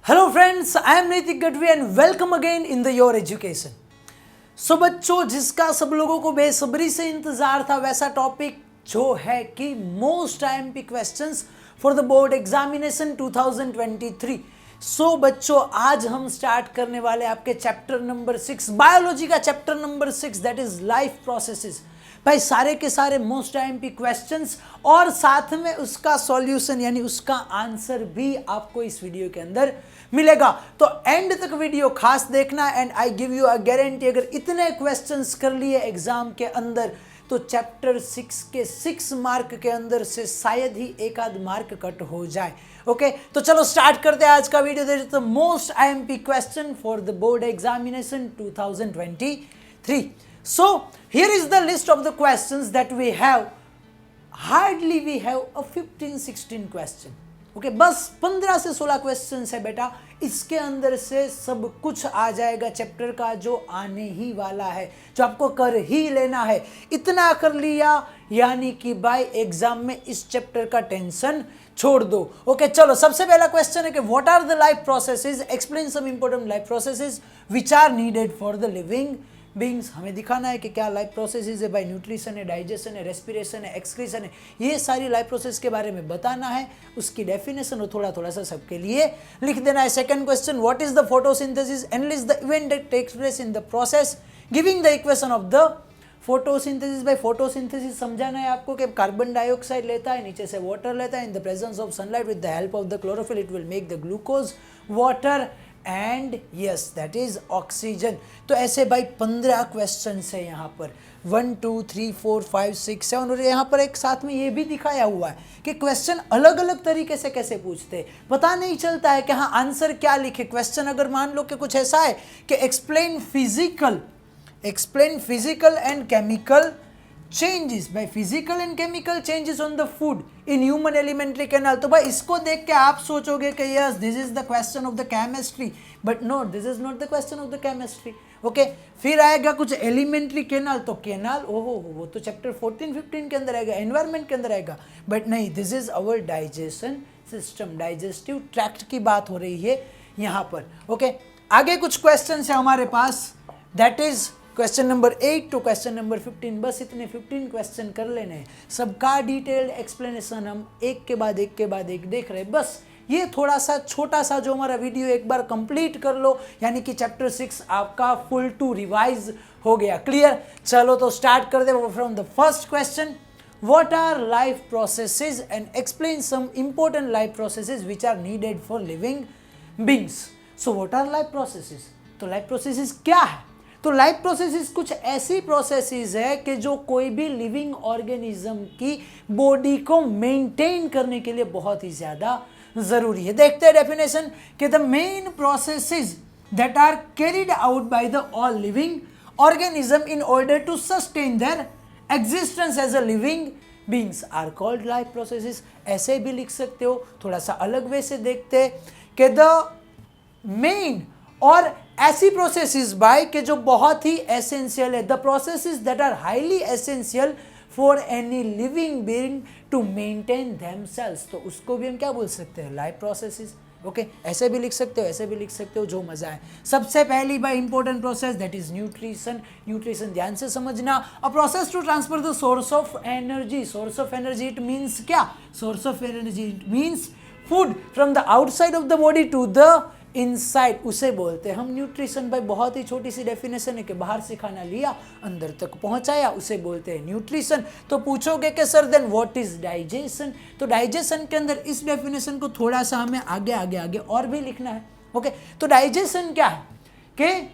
Hello friends, I am Naitik Gadhvi and welcome again in the your education. So बच्चों, जिसका सब लोगों को बेसब्री से इंतजार था वैसा टॉपिक जो है कि most IMP questions for the board examination 2023। सो बच्चों, आज हम स्टार्ट करने वाले आपके चैप्टर नंबर 6, बायोलॉजी का chapter number 6, that is life processes. भाई सारे के सारे मोस्ट आईएमपी क्वेश्चंस और साथ में उसका सॉल्यूशन यानी उसका आंसर भी आपको इस वीडियो के अंदर मिलेगा। तो एंड तक वीडियो खास देखना and I give you a guarantee, अगर इतने क्वेश्चंस कर लिए एग्जाम के अंदर तो चैप्टर 6 के 6 मार्क के अंदर से शायद ही एक आध मार्क कट हो जाए। ओके, तो चलो स्टार्ट करते हैं आज का video. That is the most IMP question for the board examination 2023। So here is the list of the questions that we have. Hardly we have a 15-16 question. Okay, बस 15 से 16 क्वेश्चंस है बेटा, इसके अंदर से सब कुछ आ जाएगा चैप्टर का जो आने ही वाला है, जो आपको कर ही लेना है। इतना कर लिया यानी कि भाई एग्जाम में इस चैप्टर का टेंशन छोड़ दो। ओके, चलो सबसे पहला क्वेश्चन है कि what are the life processes, explain some important life processes which are needed for the living beings. हमें दिखाना है कि क्या लाइफ प्रोसेसेस है भाई, न्यूट्रिशन है, डाइजेशन है, रेस्पिरेशन है, एक्सक्रीशन है, ये सारी लाइफ प्रोसेस के बारे में बताना है, उसकी डेफिनेशन और थोड़ा थोड़ा सा सबके लिए लिख देना है। Second question, what is the photosynthesis, analyse the event that takes place in the process, giving the equation of the photosynthesis. भाई फोटोसिंथेसिस समझाना है आपको कि कार्बन डाइऑक्साइड लेता है, नीचे से वाटर लेता है, इन the presence of sunlight with the help of the chlorophyll it will make the glucose water and yes that is oxygen. तो ऐसे भाई 15 क्वेश्चन है यहाँ पर, 1 2 3 4 5 6 7, और यहाँ पर एक साथ में ये भी दिखाया हुआ है कि क्वेश्चन अलग अलग तरीके से कैसे पूछते हैं, पता नहीं चलता है कि हाँ आंसर क्या लिखे। क्वेश्चन अगर मान लो कि कुछ ऐसा है कि explain physical and chemical changes by physical and chemical changes on the food in human alimentary canal, तो भाई इसको देख के आप सोचोगे कि yes this is the question of the chemistry, but no, this is not the question of the chemistry. Okay, फिर आएगा कुछ एलिमेंट्री कैनाल, तो कैनाल ओहो वो तो चैप्टर 14-15 के अंदर आएगा, एनवायरमेंट के अंदर आएगा, बट नहीं, this is our digestion system, digestive tract की बात हो रही है यहाँ पर। ओके, आगे कुछ क्वेश्चन है हमारे पास, that is question number 8 to question number 15। बस इतने 15 क्वेश्चन कर लेने हैं, सबका डिटेल्ड एक्सप्लेनेशन हम एक के बाद एक देख रहे हैं। बस ये थोड़ा सा छोटा सा जो हमारा वीडियो एक बार कंप्लीट कर लो यानी कि चैप्टर 6 आपका फुल टू रिवाइज हो गया। क्लियर? चलो तो स्टार्ट कर दे from the first question, what are life processes and explain some important life processes which are needed for living beings. So what are life processes, तो life processes क्या है? तो लाइफ प्रोसेसेस कुछ ऐसी प्रोसेसेस है कि जो कोई भी लिविंग ऑर्गेनिज्म की बॉडी को मेंटेन करने के लिए बहुत ही ज्यादा जरूरी है। देखते हैं डेफिनेशन कि the main processes that are carried out by the all living organism in order to sustain their existence as a living beings are called life processes. ऐसे भी लिख सकते हो, थोड़ा सा अलग वे से देखते हैं कि द मेन और ऐसी प्रोसेसेस बाय के जो बहुत ही एसेंशियल है, the processes that are highly essential for any living being to maintain themselves, तो उसको भी हम क्या बोल सकते हैं? Life processes. ओके, ऐसे भी लिख सकते हो, ऐसे भी लिख सकते हो, जो मजा है। सबसे पहली by important process that is nutrition. Nutrition ध्यान से समझना, a process to transfer the source of energy. Source of energy it means क्या? Source of energy it means food from the outside of the body to the inside, उसे बोलते हैं हम nutrition. भाई बहुत ही छोटी सी डेफिनेशन है कि बाहर से खाना लिया अंदर तक पहुंचाया, उसे बोलते हैं न्यूट्रिशन। तो पूछोगे कि sir then what is digestion, तो डाइजेशन के अंदर इस डेफिनेशन को थोड़ा सा हमें आगे और भी लिखना है। ओके, तो डाइजेशन क्या है कि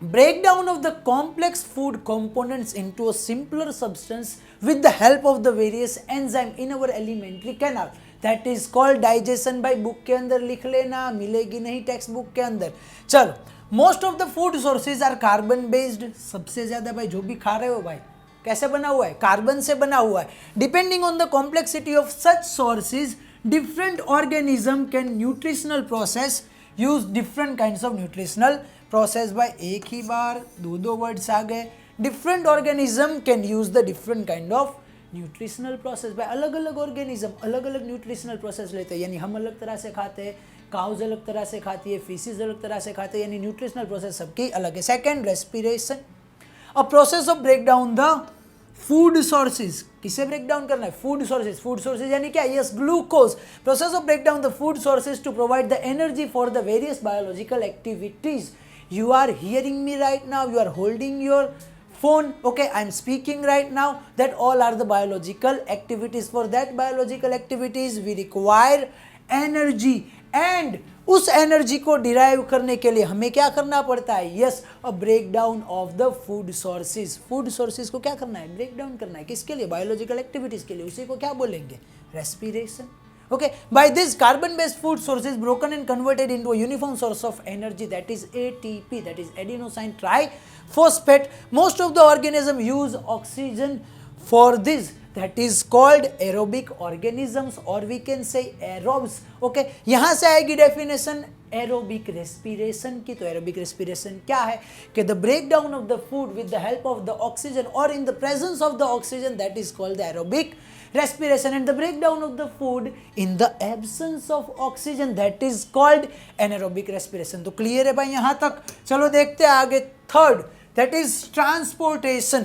breakdown of the complex food components into a simpler substance with the help of the various enzyme in our alimentary canal, that is called digestion। भाई बुक के अंदर लिख लेना, मिलेगी नहीं टेक्स्ट बुक के अंदर। चलो, most of the food sources are carbon based. सबसे ज्यादा भाई जो भी खा रहे हो भाई कैसे बना हुआ है? कार्बन से बना हुआ है। Depending on the complexity of such sources different organism can nutritional process use different kinds of nutritional process. भाई एक ही बार दो वर्ड्स आ गए, different organism can use the different kind of nutritional process by अलग अलग ऑर्गेनिज्म अलग अलग nutritional process लेते हैं, यानी हम अलग तरह से खाते हैं, काउज अलग तरह से खाती है, फिशेज अलग तरह से खाते हैं, यानी न्यूट्रिशनल प्रोसेस सबकी अलग है. Second, respiration, a process of break down the food sources. किसे ब्रेक डाउन करना है? Food sources. फूड सोर्सेज यानी क्या? Yes, glucose. Process of break down the food sources to provide the energy for the various biological activities. You are hearing me right now, you are holding your phone, okay, I am speaking right now, that all are the biological activities. For that biological activities we require energy, and उस energy को derive करने के लिए हमें क्या करना पड़ता है? Yes, a break down of the food sources. Food sources को क्या करना है? ब्रेक डाउन करना है. किसके लिए? बायोलॉजिकल एक्टिविटीज के लिए. उसी को क्या बोलेंगे? Respiration. Okay, by this carbon based food source is broken and converted into a uniform source of energy, that is ATP, that is adenosine triphosphate. Most of the organism use oxygen for this, that is called aerobic organisms, or we can say aerobes. Okay, यहाँ से आएगी definition aerobic respiration की. तो aerobic respiration क्या है? कि the break down of the food with the help of the oxygen और in the presence of the oxygen, that is called the aerobic respiration, and the breakdown of the food in the absence of oxygen, that is called anaerobic respiration. तो clear है भाई यहाँ तक? चलो देखते हैं आगे. Third, that is transportation.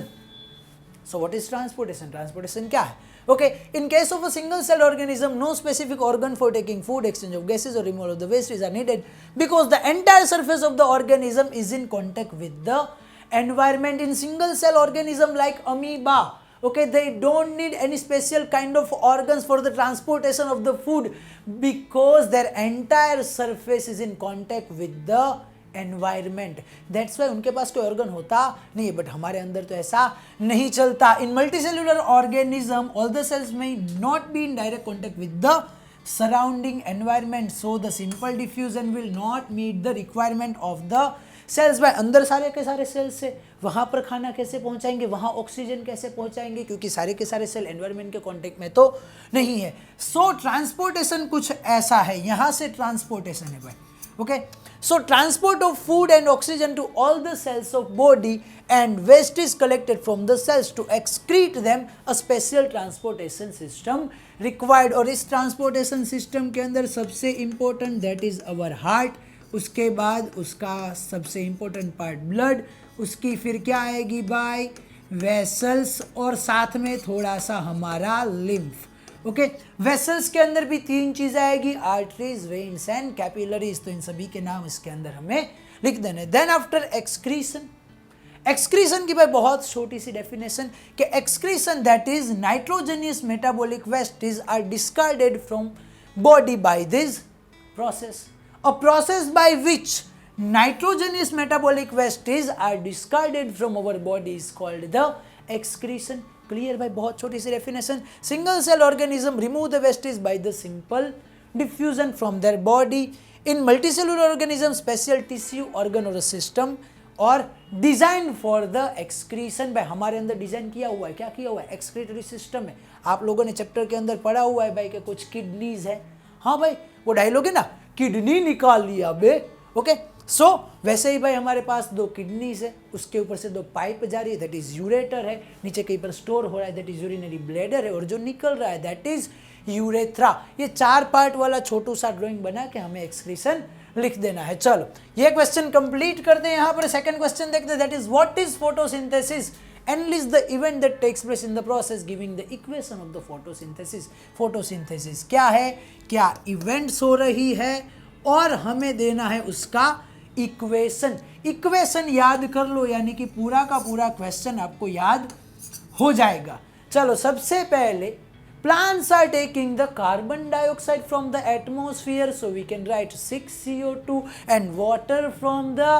So what is transportation? Transportation क्या है? Okay, in case of a single cell organism, no specific organ for taking food, exchange of gases or removal of the waste are needed, because the entire surface of the organism is in contact with the environment. In single cell organism like amoeba, okay, they don't need any special kind of organs for the transportation of the food, because their entire surface is in contact with the environment. That's why उनके पास कोई organ होता नहीं है. But हमारे अंदर तो ऐसा नहीं चलता. In multicellular organism, all the cells may not be in direct contact with the surrounding environment, so the simple diffusion will not meet the requirement of the cells. बाय अंदर सारे के सारे सेल्स से वहाँ पर खाना कैसे पहुँचाएंगे, वहाँ ऑक्सीजन कैसे पहुँचाएंगे, क्योंकि सारे के सारे सेल एनवायरनमेंट के कांटेक्ट में तो नहीं है. सो ट्रांसपोर्टेशन कुछ ऐसा है. यहाँ से ट्रांसपोर्टेशन है भाई. Okay, so transport of food and oxygen to all the cells of body and waste is collected from the cells to excrete them. A special transportation system required. और इस ट्रांसपोर्टेशन सिस्टम के अंदर सबसे important that is our heart. उसके बाद उसका सबसे important part blood. उसकी फिर क्या आएगी बाय? वेसल्स, और साथ में थोड़ा सा हमारा लिम्फ. ओके, वेसल्स के अंदर भी तीन चीज़ आएगी, आर्टरीज, वेन्स एंड कैपिलरीज. तो इन सभी के नाम इसके अंदर हमें लिख देने. Then after excretion. एक्सक्रीशन की भाई बहुत छोटी सी डेफिनेशन कि excretion that is nitrogenous metabolic wastage are discarded from body by this process. A process by which nitrogenous metabolic wastes are discarded from our body is called the excretion. Clear भाई? बहुत छोटी सी definition. Single cell organism remove the wastes by the simple diffusion from their body. In multicellular organism, special tissue, organ or a system और design for the excretion. भाई हमारे अंदर design किया हुआ है. क्या किया हुआ है? एक्सक्रीटरी सिस्टम है. आप लोगों ने चैप्टर के अंदर पढ़ा हुआ है भाई कि कुछ किडनीज है. हाँ भाई, वो डायलॉग है ना, किडनी निकाल लिया बे. ओके, सो वैसे ही भाई हमारे पास दो किडनीज है, उसके ऊपर से दो पाइप जा रही है, दैट इज यूरेटर है. नीचे कहीं पर स्टोर हो रहा है, दैट इज यूरिनरी ब्लैडर है. और जो निकल रहा है दैट इज यूरेथ्रा. ये चार पार्ट वाला छोटू सा ड्राइंग बना के हमें एक्सक्रीशन लिख देना है. चलो ये क्वेश्चन कंप्लीट करते हैं. यहाँ पर सेकंड क्वेश्चन देखते हैं, that is what is photosynthesis. Analyze the event that takes place in the process, giving the equation of the photosynthesis. Photosynthesis क्या है, क्या इवेंट्स हो रही है, और हमें देना है उसका इक्वेशन. इक्वेशन याद कर लो, यानी कि पूरा का पूरा क्वेश्चन आपको याद हो जाएगा. चलो सबसे पहले plants are taking the carbon dioxide from the atmosphere, so we can write 6 CO2 and water from the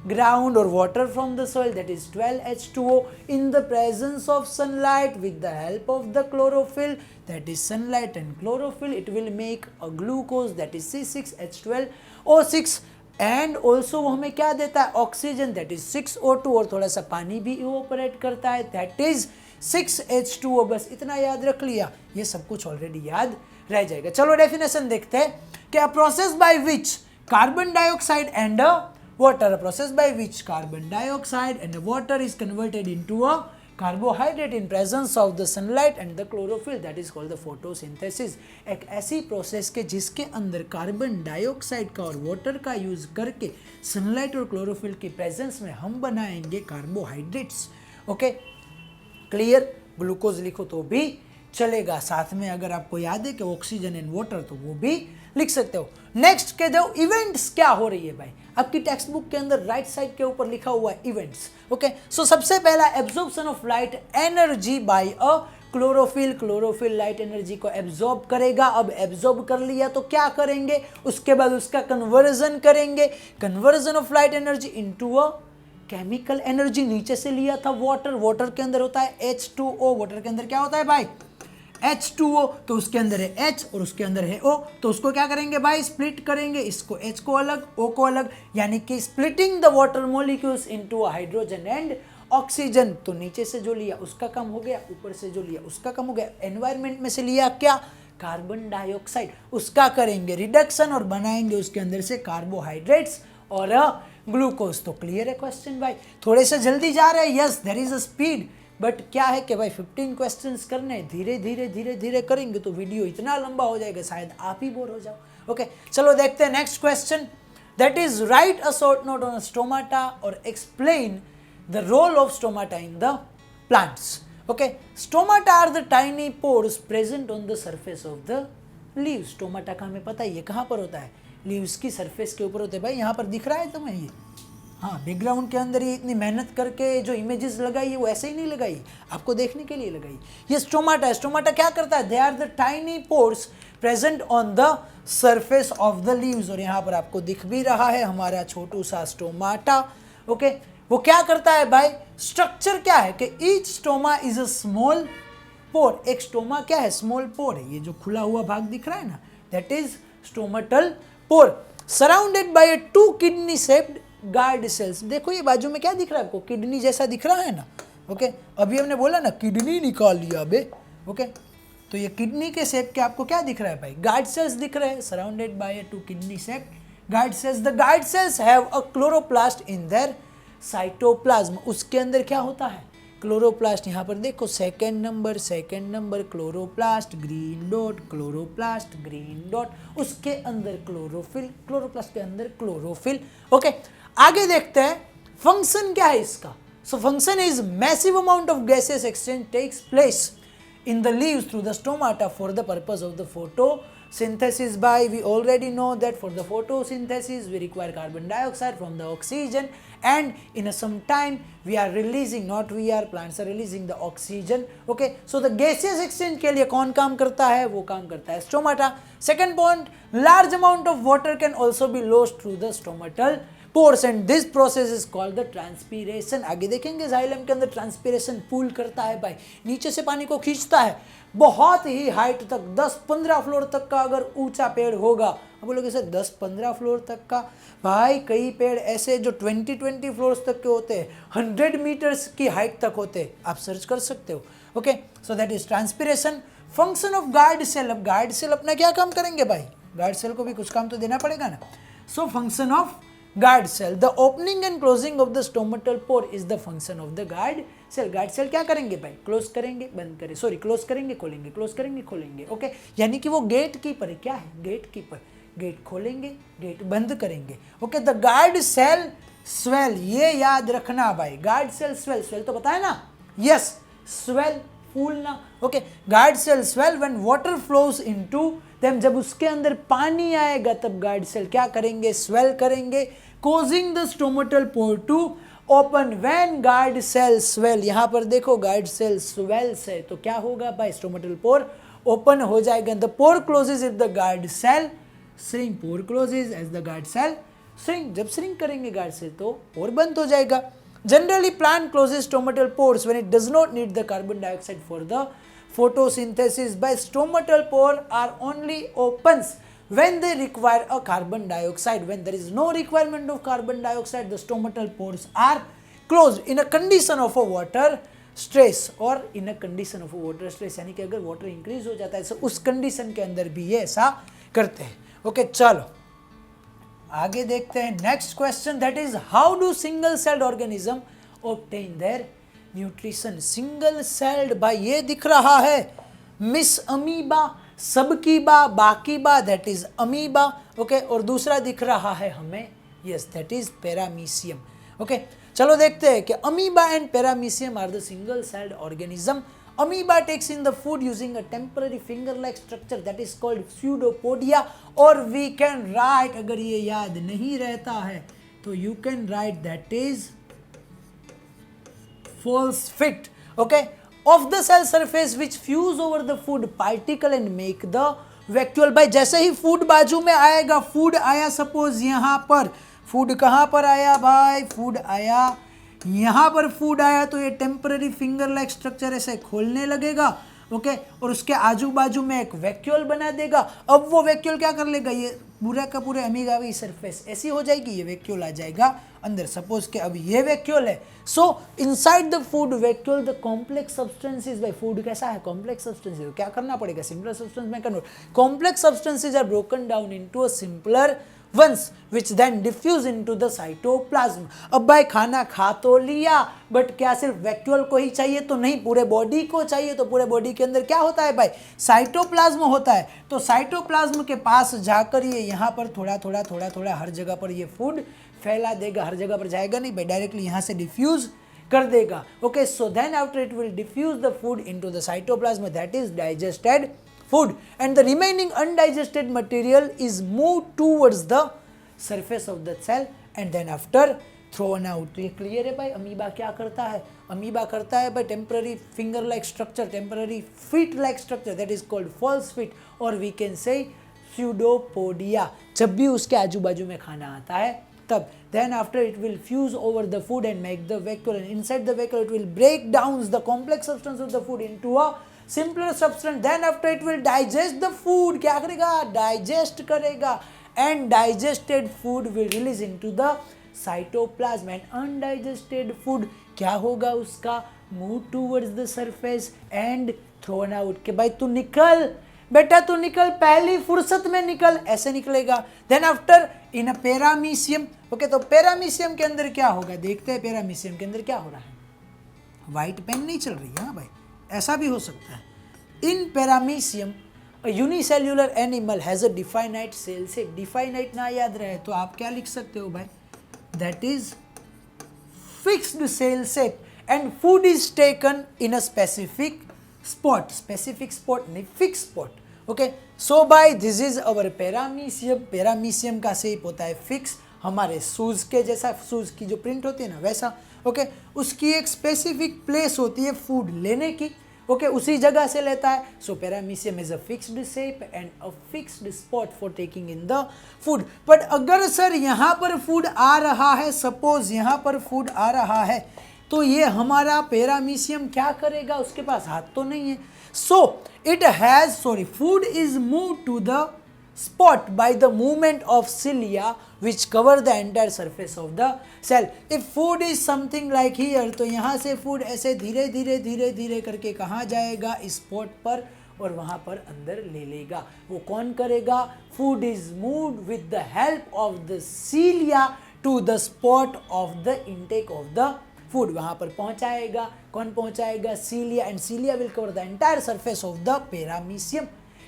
ground or water from the soil, that is 12 H2O. In the presence of sunlight, with the help of the chlorophyll, that is sunlight and chlorophyll, it will make a glucose, that is C6H12O6. And also वो हमें क्या देता है? Oxygen, that is 6O2, और थोड़ा सा पानी भी इवोपरेट करता है, दैट इज 6H2O. बस इतना याद रख लिया, ये सब कुछ ऑलरेडी याद रह जाएगा. चलो डेफिनेशन देखते हैं. क्या? Process by which carbon dioxide and water, a process by which carbon dioxide and water is converted into a carbohydrate in presence of the sunlight and the chlorophyll, that is called the photosynthesis. एक ऐसी process के जिसके अंदर carbon dioxide का और water का use करके sunlight और क्लोरोफिल की प्रेजेंस में हम बनाएंगे कार्बोहाइड्रेट्स। Okay, clear? ग्लूकोज लिखो तो भी चलेगा, साथ में अगर आपको याद है कि ऑक्सीजन एंड वाटर तो वो भी लिख सकते हो। नेक्स्ट के दो इवेंट्स क्या हो रही है भाई, आपकी टेक्स्ट बुक के अंदर राइट साइड के ऊपर लिखा हुआ है इवेंट्स। ओके, सो सबसे पहला absorption of light energy by a chlorophyll. Chlorophyll light energy को एब्जॉर्ब करेगा। अब एब्जॉर्ब कर लिया तो क्या करेंगे, उसके बाद उसका कन्वर्जन करेंगे। Conversion of light energy into a chemical energy. नीचे से लिया था वाटर, वाटर के अंदर होता है H2O, वाटर के अंदर क्या होता है भाई H2O, तो उसके अंदर है H और उसके अंदर है O, तो उसको क्या करेंगे भाई स्प्लिट करेंगे, इसको H को अलग O को अलग, यानी कि splitting the water molecules into hydrogen and oxygen. तो नीचे से जो लिया उसका कम हो गया, ऊपर से जो लिया उसका कम हो गया। एनवायरमेंट में से लिया क्या, कार्बन डाइऑक्साइड, उसका करेंगे रिडक्शन और बनाएंगे उसके अंदर से कार्बोहाइड्रेट्स और ग्लूकोज। तो क्लियर है क्वेश्चन भाई, थोड़े से जल्दी जा रहे हैं, yes there is a speed, but क्या है कि भाई 15 क्वेश्चंस करने, धीरे धीरे धीरे धीरे करेंगे तो वीडियो इतना लंबा हो जाएगा शायद आप ही बोर हो जाओ। ओके, चलो देखते हैं next question, that is write a short note on stomata और explain the role of stomata in the plants. Okay, stomata are the tiny pores present on the surface of the leaves. Stomata का हमें पता है ये कहाँ पर होता है, लीव्स की सरफेस के ऊपर होते हैं भाई। यहाँ पर दिख रहा है तुम्हें ये, हाँ बैकग्राउंड के अंदर ये इतनी मेहनत करके जो इमेजेस लगाई है वो ऐसे ही नहीं लगाई, आपको देखने के लिए लगाई। ये स्टोमाटा है। स्टोमाटा क्या करता है, they are the tiny pores present on the surface of the leaves, और यहाँ पर आपको दिख भी रहा है हमारा छोटू सा स्टोमाटा। ओके, वो क्या करता है भाई, स्ट्रक्चर क्या है कि each stoma is a small pore. एक स्टोमा क्या है, स्मॉल पोर है, ये जो खुला हुआ भाग दिख रहा है ना, that is stomatal pore, surrounded by 2 kidney shaped guard cells. देखो ये बाजू में क्या दिख रहा है आपको, किडनी जैसा दिख रहा है ना। ओके, अभी हमने बोला ना किडनी निकाल लिया बे। ओके, तो ये किडनी के शेप के आपको क्या दिख रहा है भाई, गार्ड सेल्स दिख रहे हैं, surrounded by 2 kidney shaped guard cells. The guard cells have a chloroplast in their cytoplasm. उसके अंदर क्या होता है, क्लोरोप्लास्ट। यहाँ पर देखो second number chloroplast, green dot, chloroplast, green dot, उसके अंदर क्लोरोफिल, क्लोरोप्लास्ट के अंदर क्लोरोफिल। ओके, आगे देखते हैं फंक्शन क्या है इसका। So function is massive amount of gases exchange takes place in the leaves through the stomata for the purpose of the photosynthesis by, we already know that for the photosynthesis we require carbon dioxide from the oxygen, and in some time we are releasing, not we are, plants are releasing the oxygen. Okay, so the gaseous exchange के लिए कौन काम करता है, वो काम करता है stomata. Second point, large amount of water can also be lost through the stomatal pores and this process is called the transpiration. आगे देखेंगे जाइलम के अंदर ट्रांसपीरेशन पूल करता है भाई, नीचे से पानी को खींचता है बहुत ही हाइट तक, 10-15 फ्लोर तक का अगर ऊंचा पेड़ होगा। अब बोलोगे सर 10-15 फ्लोर तक का, भाई कई पेड़ ऐसे जो 20-20 फ्लोर्स तक के होते हैं, 100 मीटर्स की हाइट तक होते हैं, आप सर्च कर सकते हो। Okay, so that is transpiration. Function of guard cell, अब गार्ड सेल अपना क्या काम करेंगे भाई, गार्ड सेल को भी कुछ काम तो देना पड़ेगा ना। So function of guard cell, the opening and closing of the stomatal pore is the function of the guard cell. Guard cell क्या करेंगे भाई, क्लोज करेंगे बंद करें, सॉरी क्लोज करेंगे खोलेंगे, क्लोज करेंगे खोलेंगे। ओके, यानी कि वो गेट कीपर है, क्या है गेट कीपर, गेट खोलेंगे गेट बंद करेंगे। Okay, the guard cell swell, ये याद रखना भाई, गार्ड सेल स्वेल, स्वेल तो पता है ना, यस स्वेल फूलना। Okay, guard cell swell when water flows into them, जब उसके अंदर पानी आएगा तब गार्ड सेल क्या करेंगे, स्वेल करेंगे, causing the stomatal pore to open when guard cell swell। यहाँ पर देखो गार्ड सेल swells है तो क्या होगा भाई, stomatal pore open हो जाएगा। the pore closes if the guard cell shrink, pore closes as the guard cell shrink, जब shrink करेंगे guard cell तो pore बंद हो जाएगा। generally plant closes stomatal pores when it does not need the carbon dioxide for the photosynthesis by stomatal pore are only opens when they require a carbon dioxide. When there is no requirement of carbon dioxide, the stomatal pores are closed in a condition of a water stress or in a condition of a water stress, यानी कि अगर water increase हो जाता है तो उस condition के अंदर भी ये ऐसा करते हैं। ओके, चलो आगे देखते हैं next question, that is how do single celled organism obtain their nutrition, single celled, भाई ये दिख रहा है मिस अमीबा, सबकी बाकी दैट इज अमीबा, ओके, और दूसरा दिख रहा है हमें, yes that is paramecium, okay. चलो देखते हैं कि amoeba and paramecium are the single celled organism. Amoeba takes in the food using a temporary finger-like structure that is called pseudopodia, और we can write, अगर ये याद नहीं रहता है तो you can write that is false fit, okay, of the cell surface which fuse over the food particle and make the vacuole। भाई जैसे ही फूड बाजू में आएगा, फूड आया सपोज यहाँ पर, फूड कहाँ पर आया भाई, फूड आया यहाँ पर, फूड आया तो ये टेम्पररी फिंगर लाइक स्ट्रक्चर ऐसे खोलने लगेगा, ओके, और उसके आजू बाजू में एक वैक्यूल बना देगा। अब वो वैक्यूल क्या कर लेगा, ये पूरा का पूरे अमीबावी सरफेस ऐसी हो जाएगी, ये वैक्यूल आ जाएगा अंदर। सपोज के अब ये वैक्यूल है, so inside the food vacuole the complex substances, भाई फूड कैसा है, कॉम्प्लेक्स सब्सटेंसेस, तो क्या करना पड़ेगा, सिंपलर सब्सटेंस में convert. Complex substances are broken down into a simpler ones which then diffuse into the cytoplasm। अब भाई खाना खा तो लिया, बट क्या सिर्फ वैक्यूल को ही चाहिए, तो नहीं, पूरे बॉडी को चाहिए। तो पूरे बॉडी के अंदर क्या होता है भाई, साइटोप्लाज्म होता है। तो साइटोप्लाज्म के पास जाकर ये यहाँ पर थोड़ा थोड़ा थोड़ा थोड़ा हर जगह पर ये फूड फैला देगा, हर जगह पर जाएगा नहीं भाई, डायरेक्टली यहाँ से डिफ्यूज कर देगा, okay. So then after it will diffuse the food into the cytoplasm, that is digested food, and the remaining undigested material is moved towards the surface of the cell and then after thrown out। ये clear है भाई। Amoeba क्या करता है, amoeba करता है भाई temporary finger like structure, temporary feet like structure, that is called false feet, और वी कैन से स्यूडोपोडिया। जब भी उसके आजू बाजू में खाना आता है तब, then after it will fuse over the food and make the vacuole, and inside the vacuole it will break down the complex substance of the food into a simpler substance, then after it will digest the food। क्या करेगा, digest करेगा, and digested food will release into the cytoplasm, and undigested food क्या होगा उसका, move towards the surface and thrown out। कि भाई तू निकल बेटा, तू निकल, पहली फुर्सत में निकल, ऐसे निकलेगा। Then after in a paramecium, okay, तो पैरामीशियम के अंदर क्या होगा, देखते हैं पैरामीशियम के अंदर क्या हो रहा है। व्हाइट पेन नहीं चल रही है, हाँ भाई, ऐसा भी हो सकता है। In paramecium a unicellular animal has a definite cell shape. Definite ना याद रहे तो आप क्या लिख सकते हो भाई, that is fixed cell shape, and food is taken in a specific spot, specific spot नहीं, fix spot, okay. So by this is our paramecium. Paramecium का शेप होता है फिक्स, हमारे शूज के जैसा, शूज की जो प्रिंट होती है ना वैसा, ओके। उसकी एक स्पेसिफिक प्लेस होती है फूड लेने की, ओके, उसी जगह से लेता है। So paramecium is a fixed shape and a fixed spot for taking in the food. But अगर सर यहाँ पर फूड आ रहा है, सपोज यहाँ पर फूड आ रहा है, तो ये हमारा पैरामीशियम क्या करेगा, उसके पास हाथ तो नहीं है। So it has, sorry, food is move to the spot by the movement of cilia which cover the entire surface of the cell। if food is something like here, तो यहाँ से food ऐसे धीरे धीरे धीरे धीरे करके कहाँ जाएगा, इस स्पॉट पर, और वहाँ पर अंदर ले लेगा। वो कौन करेगा, food is moved with the help of the cilia to the spot of the intake of the food। वहाँ पर पहुँचाएगा, कौन पहुँचाएगा, cilia, and cilia will cover the entire surface of the paramecium.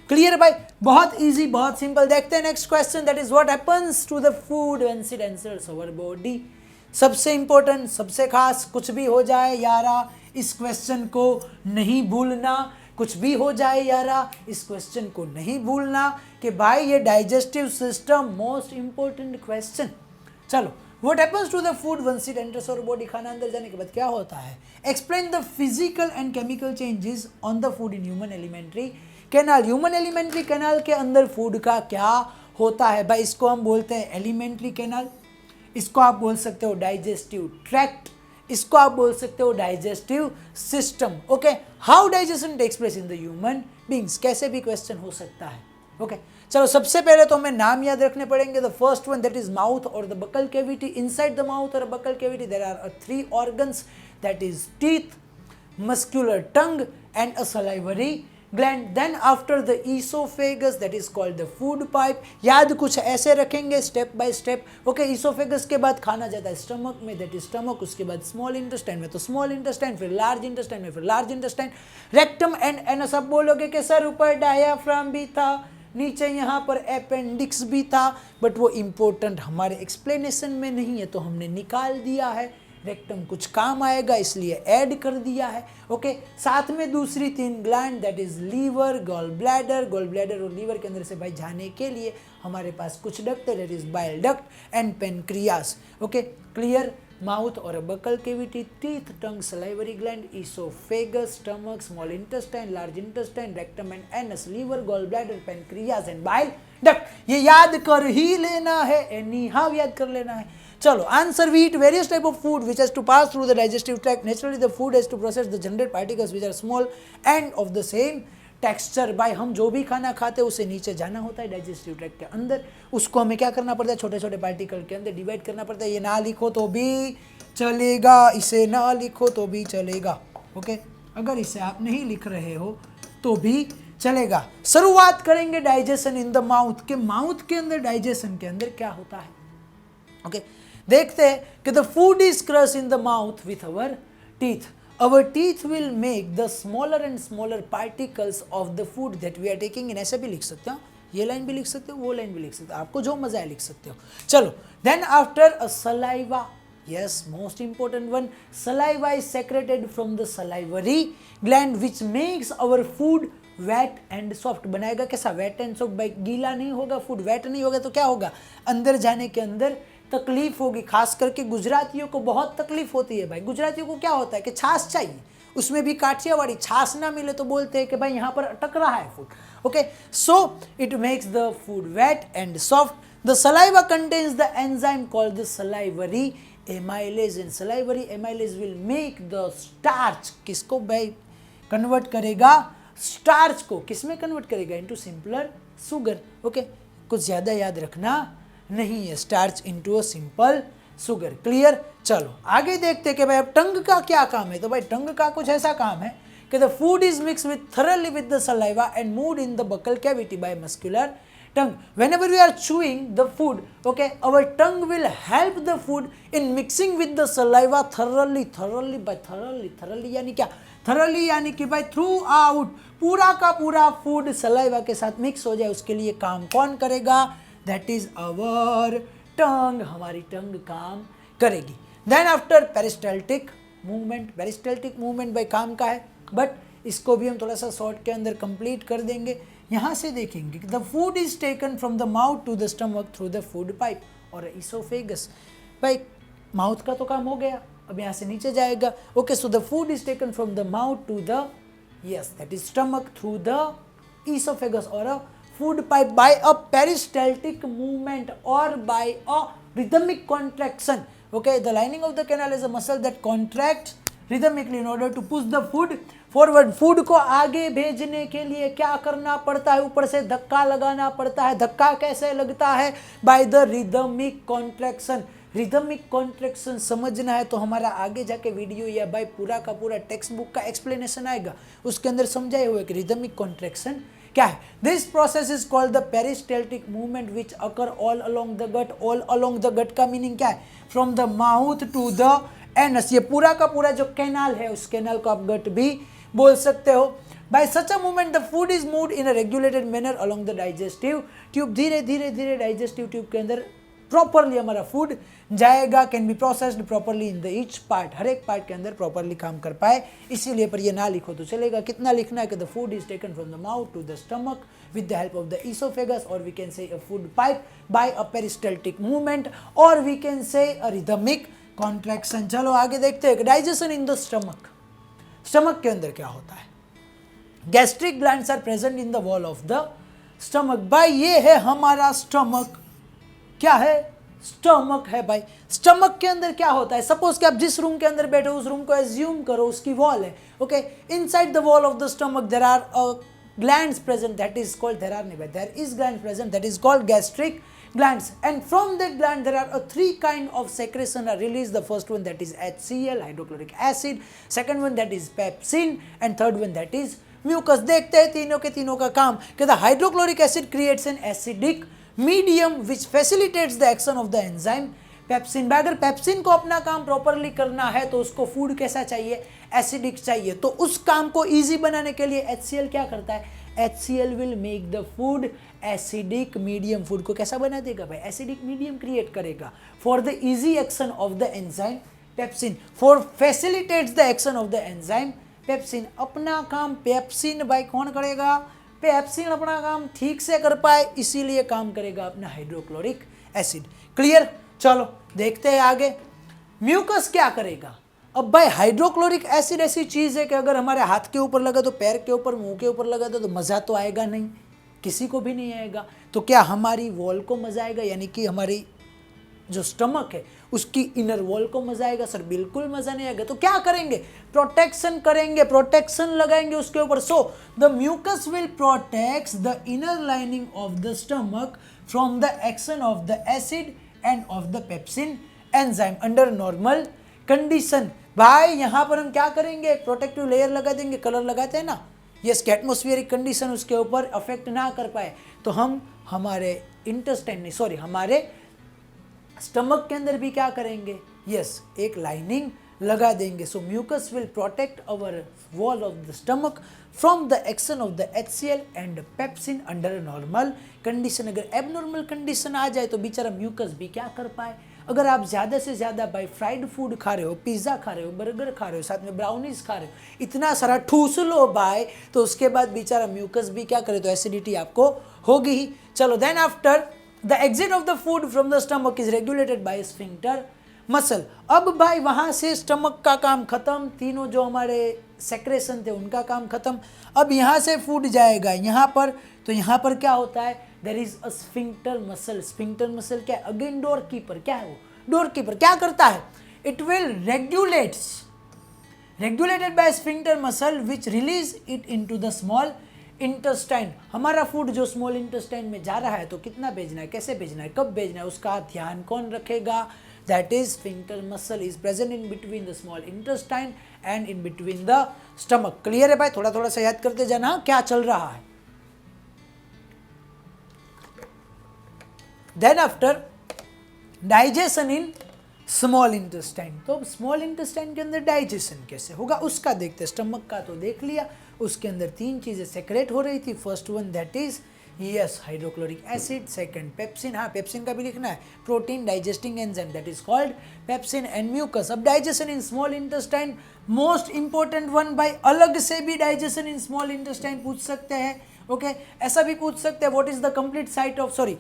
Clear भाई, बहुत इजी, बहुत simple. देखते हैं next question, that is what happens to the food when it enters our body. सबसे इंपॉर्टेंट, सबसे खास, कुछ भी हो जाए यारा, इस क्वेश्चन को नहीं भूलना। कुछ भी हो जाए यारा, इस क्वेश्चन को नहीं भूलना कि भाई ये digestive system most important question. चलो, what happens to the food when it enters our body, खाना अंदर जाने के बाद क्या होता है। Explain the physical and chemical changes on the food in human alimentary canal. Human alimentary canal के अंदर फूड का क्या होता है भाई, इसको हम बोलते हैं एलिमेंट्री कैनाल, इसको आप बोल सकते हो डाइजेस्टिव ट्रैक्ट, इसको आप बोल सकते हो digestive system, okay. How digestion takes place in the human beings, कैसे भी क्वेश्चन हो सकता है, ओके। चलो, सबसे पहले तो हमें नाम याद रखने पड़ेंगे। The first one that is mouth और the buccal cavity. Inside the mouth और buccal cavity there are 3 organs, that is teeth, muscular tongue and a salivary gland. Then after the esophagus, that is called the food pipe. याद कुछ ऐसे रखेंगे step by step. Okay, esophagus के बाद खाना जाता है स्टमक में, that is stomach. उसके बाद स्मॉल इंटेस्टाइन में तो स्मॉल इंटेस्टाइन, फिर लार्ज इंटेस्टाइन में, फिर large intestine, rectum and anus. अब बोलोगे कि सर ऊपर डायाफ्राम भी था, नीचे यहाँ पर अपेंडिक्स भी था, बट वो इम्पोर्टेंट हमारे एक्सप्लेनेशन में नहीं है तो हमने निकाल दिया है. रेक्टम कुछ काम आएगा इसलिए ऐड कर दिया है. ओके, साथ में दूसरी 3 gland, that is liver, gall bladder. Gall bladder और लीवर के अंदर से भाई जाने के लिए हमारे पास कुछ डक्ट है, that is bile duct and pancreas. Okay, clear. Mouth और buccal cavity, teeth, tongue, salivary gland, oesophagus, stomach, small intestine, large intestine, rectum and anus, liver, gall bladder, pancreas and bile duct. ये याद कर ही लेना है, any how याद कर लेना है. चलो, answer. We eat various type of food which has to pass through the digestive tract. Naturally the food has to process the generate particles which are small and of the same texture. भाई हम जो भी खाना खाते हैं उसे नीचे जाना होता है डाइजेस्टिव ट्रैक्ट के अंदर, उसको हमें क्या करना पड़ता है, छोटे छोटे पार्टिकल के अंदर डिवाइड करना पड़ता है. ये ना लिखो तो भी चलेगा, इसे ना लिखो तो भी चलेगा. ओके, अगर इसे आप नहीं लिख रहे हो तो भी चलेगा. शुरुआत करेंगे डाइजेशन इन द माउथ के. माउथ के अंदर डाइजेशन के अंदर क्या होता है. ओके, देखते हैं कि the food is crush in the mouth with our teeth. Our teeth will make the smaller and smaller particles of the food that we are taking in. ऐसे भी लिख सकते हो, ये लाइन भी लिख सकते हो, वो लाइन भी लिख सकते हो, आपको जो मजा है लिख सकते हो. चलो, then after a saliva, yes, most important one, saliva is secreted from the salivary gland which makes our food wet and soft. बनाएगा कैसा, wet and soft. भाई गीला नहीं होगा फूड, wet नहीं होगा तो क्या होगा, अंदर जाने के अंदर तकलीफ होगी. खास करके गुजरातियों को बहुत तकलीफ होती है भाई. गुजरातियों को क्या होता है कि छाछ चाहिए, उसमें भी काठियावाड़ी. छाछ ना मिले तो बोलते हैं कि भाई यहाँ पर अटक रहा है food. Okay, so it makes the food wet and soft. The saliva contains the enzyme called the salivary amylase. And salivary amylase will make the starch. किसको भाई कन्वर्ट करेगा, स्टार्च को. किस में कन्वर्ट करेगा, इनटू सिंपलर शुगर. ओके, कुछ ज़्यादा याद रखना नहीं है, starch into a simple sugar. Clear. चलो आगे देखते हैं कि भाई अब टंग का क्या काम है. तो भाई टंग का कुछ ऐसा काम है कि the food is mix with thoroughly with the saliva and moved in the buccal cavity by muscular tongue. Whenever we are chewing the food, okay, our tongue will help the food in mixing with the saliva thoroughly. thoroughly यानी क्या, thoroughly यानी कि भाई through out, पूरा का पूरा food saliva के साथ मिक्स हो जाए. उसके लिए काम कौन करेगा, दैट इज अवर टंग. हमारी टंग काम करेगी. Then after peristaltic movement. Peristaltic movement भाई काम का है, बट इसको भी हम थोड़ा सा शॉर्ट के अंदर कंप्लीट कर देंगे. यहाँ से देखेंगे कि the food is taken from the mouth to the stomach through the food pipe और इसोफेगस. भाई माउथ का तो काम हो गया, अब यहाँ से नीचे जाएगा. Okay, so the food is taken from the mouth to the, yes, that is stomach through the oesophagus और a food pipe by a peristaltic movement or by a rhythmic contraction. Okay, the lining of the canal is a muscle that contracts rhythmically in order to push the food forward. Food को आगे भेजने के लिए क्या करना पड़ता है, ऊपर से धक्का लगाना पड़ता है. धक्का कैसे लगता है, by the rhythmic contraction. Rhythmic contraction समझना है तो हमारा आगे जाके वीडियो या भाई पूरा का पूरा टेक्स्ट बुक का एक्सप्लेनेशन आएगा, उसके अंदर समझाए हुए कि रिदमिक कॉन्ट्रैक्शन क्या है. This process is called the peristaltic movement which occur all along the gut. All along the gut का मीनिंग क्या है, from the mouth to the anus. ये पूरा का पूरा जो कैनाल है उस कैनाल को आप गट भी बोल सकते हो. Bye such a movement the food is moved in a regulated manner along the digestive tube. धीरे धीरे धीरे डाइजेस्टिव ट्यूब के अंदर प्रॉपरली हमारा फूड जाएगा. Can be processed properly in the each part. हर एक पार्ट के अंदर प्रॉपरली काम कर पाए, इसीलिए पर ये ना लिखो तो चलेगा. कितना लिखना है कि the food is taken from the mouth to the stomach with the help of the esophagus, or we can say a food pipe by a peristaltic movement, or we can say a rhythmic contraction. चलो आगे देखते हैं digestion in the stomach. Stomach के अंदर क्या होता है, gastric glands are present in the wall of the stomach. भाई ये है हमारा स्टमक. क्या है, स्टमक है भाई. स्टमक के अंदर क्या होता है, सपोज कि आप जिस रूम के अंदर बैठे हो उस रूम को एज्यूम करो उसकी वॉल है. Okay, inside the wall of the stomach there are glands present, that is called, there is gland present that is called gastric glands, and from that gland there are three kind of secretion are released. The first one that is HCl, hydrochloric acid, second one that is pepsin, and third one that is mucus. देखते हैं तीनों के तीनों का काम। कहता hydrochloric acid creates an acidic medium which facilitates the action of the enzyme pepsin. अगर pepsin को अपना काम प्रॉपरली करना है तो उसको फूड कैसा चाहिए, एसिडिक चाहिए। तो उस काम को इजी बनाने के लिए HCl क्या करता है, HCl will make the food acidic medium. Food को कैसा बना देगा भाई, एसिडिक मीडियम क्रिएट करेगा for the easy action of the enzyme pepsin, for facilitates the action of the enzyme pepsin. अपना काम पेप्सिन भाई कौन करेगा, पेप्सिन अपना काम ठीक से कर पाए इसीलिए काम करेगा अपना हाइड्रोक्लोरिक एसिड। क्लियर, चलो देखते हैं आगे। म्यूकस क्या करेगा। अब भाई हाइड्रोक्लोरिक एसिड ऐसी चीज है कि अगर हमारे हाथ के ऊपर लगा तो पैर के ऊपर मुंह के ऊपर लगा तो मजा तो आएगा नहीं, किसी को भी नहीं आएगा। तो क्या हमारी वॉल को मजा आएगा, यानी कि हमारी जो स्टमक है उसकी इनर वॉल को मजा आएगा, सर बिल्कुल मजा नहीं आएगा। तो क्या करेंगे, प्रोटेक्शन करेंगे, प्रोटेक्शन लगाएंगे उसके ऊपर। So the mucus will protects the inner lining of the stomach from the action of the acid and of the pepsin enzyme under normal condition. भाई यहां पर हम क्या करेंगे, एक प्रोटेक्टिव लेयर लगा देंगे, कलर लगाते हैं ना, यस, एटमोस्फियरिक कंडीशन उसके ऊपर अफेक्ट ना कर पाए तो हम हमारे इंटेस्टाइन सॉरी हमारे स्टमक के अंदर भी क्या करेंगे, यस, एक लाइनिंग लगा देंगे। So mucus will protect our wall of the stomach from the action of the HCl and pepsin under normal condition. अगर एबनॉर्मल कंडीशन आ जाए तो बेचारा म्यूकस भी क्या कर पाए। अगर आप ज़्यादा से ज़्यादा भाई फ्राइड फूड खा रहे हो, पिज़्ज़ा खा रहे हो, बर्गर खा रहे हो, साथ में ब्राउनीज खा रहे हो, इतना सारा ठूस लो भाई, तो उसके बाद बेचारा म्यूकस भी क्या करे, तो एसिडिटी आपको होगी ही। चलो then after the exit of the food from the stomach is regulated by sphincter muscle. अब भाई वहां से स्टमक का काम खत्म, तीनों जो हमारे सेक्रेशन थे उनका काम खत्म। अब यहाँ से फूड जाएगा यहाँ पर, तो यहाँ पर क्या होता है, there is a sphincter muscle. Sphincter muscle क्या है, अगेन डोर कीपर। क्या है वो, डोर कीपर क्या करता है, it will regulated by sphincter muscle which release it into the small intestine। हमारा फूड जो स्मॉल इंटेस्टाइन में जा रहा है तो कितना भेजना है, कैसे भेजना है, कब भेजना है, उसका ध्यान कौन रखेगा, that is sphincter muscle is present in between the small intestine and in between the stomach। Clear है भाई, थोड़ा थोड़ा सा याद करते जाना क्या चल रहा है। Then after digestion in small intestine. तो स्मॉल इंटेस्टाइन के अंदर डाइजेशन कैसे होगा उसका देखते। स्टमक का तो देख लिया, उसके अंदर तीन चीजें सेक्रेट हो रही थी। First one that is yes hydrochloric acid, second pepsin, हाँ पेप्सिन का भी लिखना है, protein digesting enzyme that is called pepsin and mucus. अब digestion in small intestine most important one भाई, अलग से भी डाइजेशन इन स्मॉल इंटेस्टाइन पूछ सकते हैं। ओके ऐसा भी पूछ सकते हैं what is the complete site of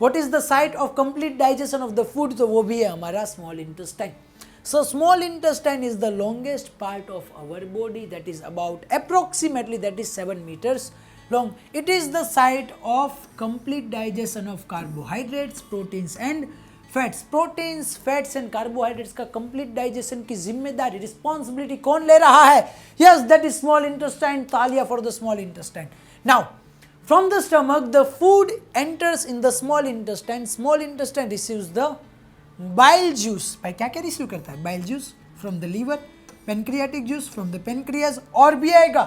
what is the site of complete digestion of the food, तो वो भी है हमारा small intestine। So small intestine is the longest part of our body, that is about approximately that is 7 meters long। It is the site of complete digestion of carbohydrates, proteins and fats। Proteins, fats and carbohydrates का complete digestion की जिम्मेदारी, responsibility कौन ले रहा है, yes that is small intestine। Talya for the small intestine। Now from the stomach the food enters in the small intestine। small intestine receives the bile juice। भाई क्या क्या रिसीव करता है, bile juice from the liver, pancreatic juice from the pancreas, और भी आएगा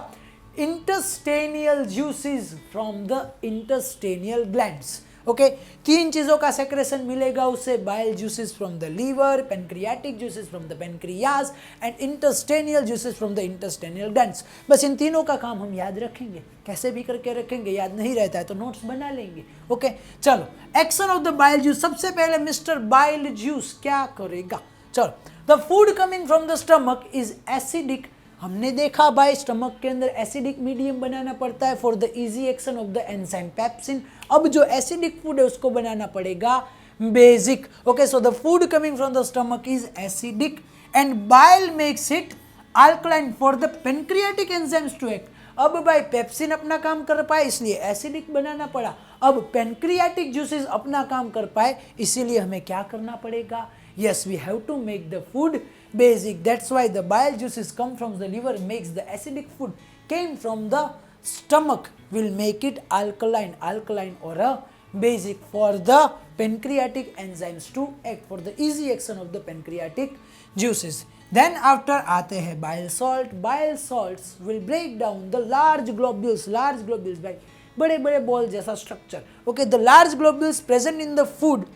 intestinal juices from the intestinal glands। Okay तीन चीजों का सेक्रेशन मिलेगा उसे, bile juices from the liver, pancreatic juices from the pancreas and intestinal juices from the intestinal glands. बस इन तीनों का काम हम याद रखेंगे, कैसे भी करके रखेंगे, याद नहीं रहता है तो नोट्स बना लेंगे। ओके चलो action of the bile juice. सबसे पहले मिस्टर बाइल जूस क्या करेगा, चलो the food coming from the stomach is acidic. हमने देखा भाई स्टमक के अंदर एसिडिक मीडियम बनाना पड़ता है for the easy action of the enzyme pepsin. अब जो एसिडिक फूड है उसको बनाना पड़ेगा basic. Okay so the food coming from the stomach is acidic and bile makes it alkaline for the pancreatic enzymes to act. अब भाई pepsin अपना काम कर पाए इसलिए एसिडिक बनाना पड़ा, अब पेनक्रियाटिक जूसेस अपना काम कर पाए इसीलिए हमें क्या करना पड़ेगा, yes we have to make the food basic। that's why the bile juices come from the liver, makes the acidic food came from the stomach will make it alkaline or a basic for the pancreatic enzymes to act, for the easy action of the pancreatic juices। देन आफ्टर आते हैं bile salt. Bile salts will break down the large globules भाई बड़े बड़े ball जैसा structure. Okay, the large globules present in the food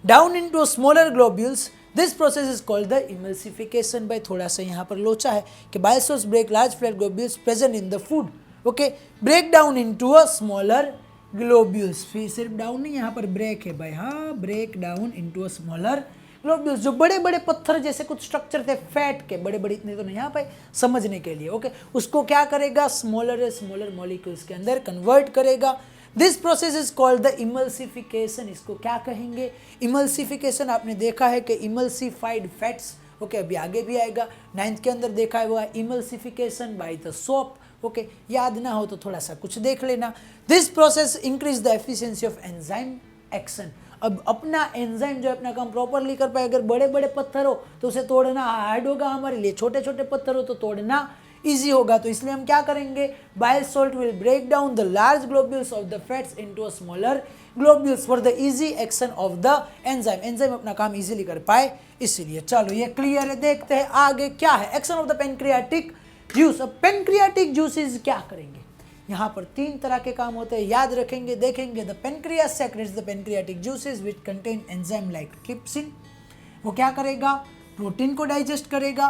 down into smaller globules. This process is called the emulsification. भाई थोड़ा सा यहाँ पर लोचा है कि bile salts break large flat globules present in the food. Okay, break down into a smaller globules. फिर सिर्फ डाउन नहीं, यहाँ पर ब्रेक है भाई. हाँ, break down into a smaller globules. जो बड़े बड़े पत्थर जैसे कुछ स्ट्रक्चर थे फैट के, बड़े बड़े इतने तो नहीं यहाँ पे समझने के लिए. ओके, उसको क्या करेगा, स्मॉलर मॉलिक्यूल्स के अंदर कन्वर्ट करेगा. This process is called the emulsification. इसको क्या कहेंगे, इमल्सिफिकेशन. आपने देखा है कि इमल्सिफाइड फैट्स. ओके, अभी आगे भी आएगा, 9th के अंदर देखा है वो emulsification by the soap. Okay, याद ना हो तो थोड़ा सा कुछ देख लेना. This process increase the efficiency of enzyme action. अब अपना एंजाइम जो अपना काम प्रॉपरली कर पाए. अगर बड़े बड़े पत्थर हो तो उसे तोड़ना हार्ड होगा हमारे लिए, छोटे छोटे पत्थर हो तो तोड़ना इजी होगा. तो इसलिए हम क्या करेंगे, bile salt will break down the large globules of the fats into a smaller globules for the easy action of the enzyme. Enzyme अपना काम इजीली कर पाए इसीलिए. चलो ये क्लियर है. देखते हैं आगे क्या है. Action of the pancreatic juice. अब पेनक्रियाटिक जूसेस क्या करेंगे, यहाँ पर 3 तरह के काम होते हैं, याद रखेंगे, देखेंगे. The pancreas secrets the pancreatic juices which contain enzyme like trypsin. वो क्या करेगा, प्रोटीन को डाइजेस्ट करेगा.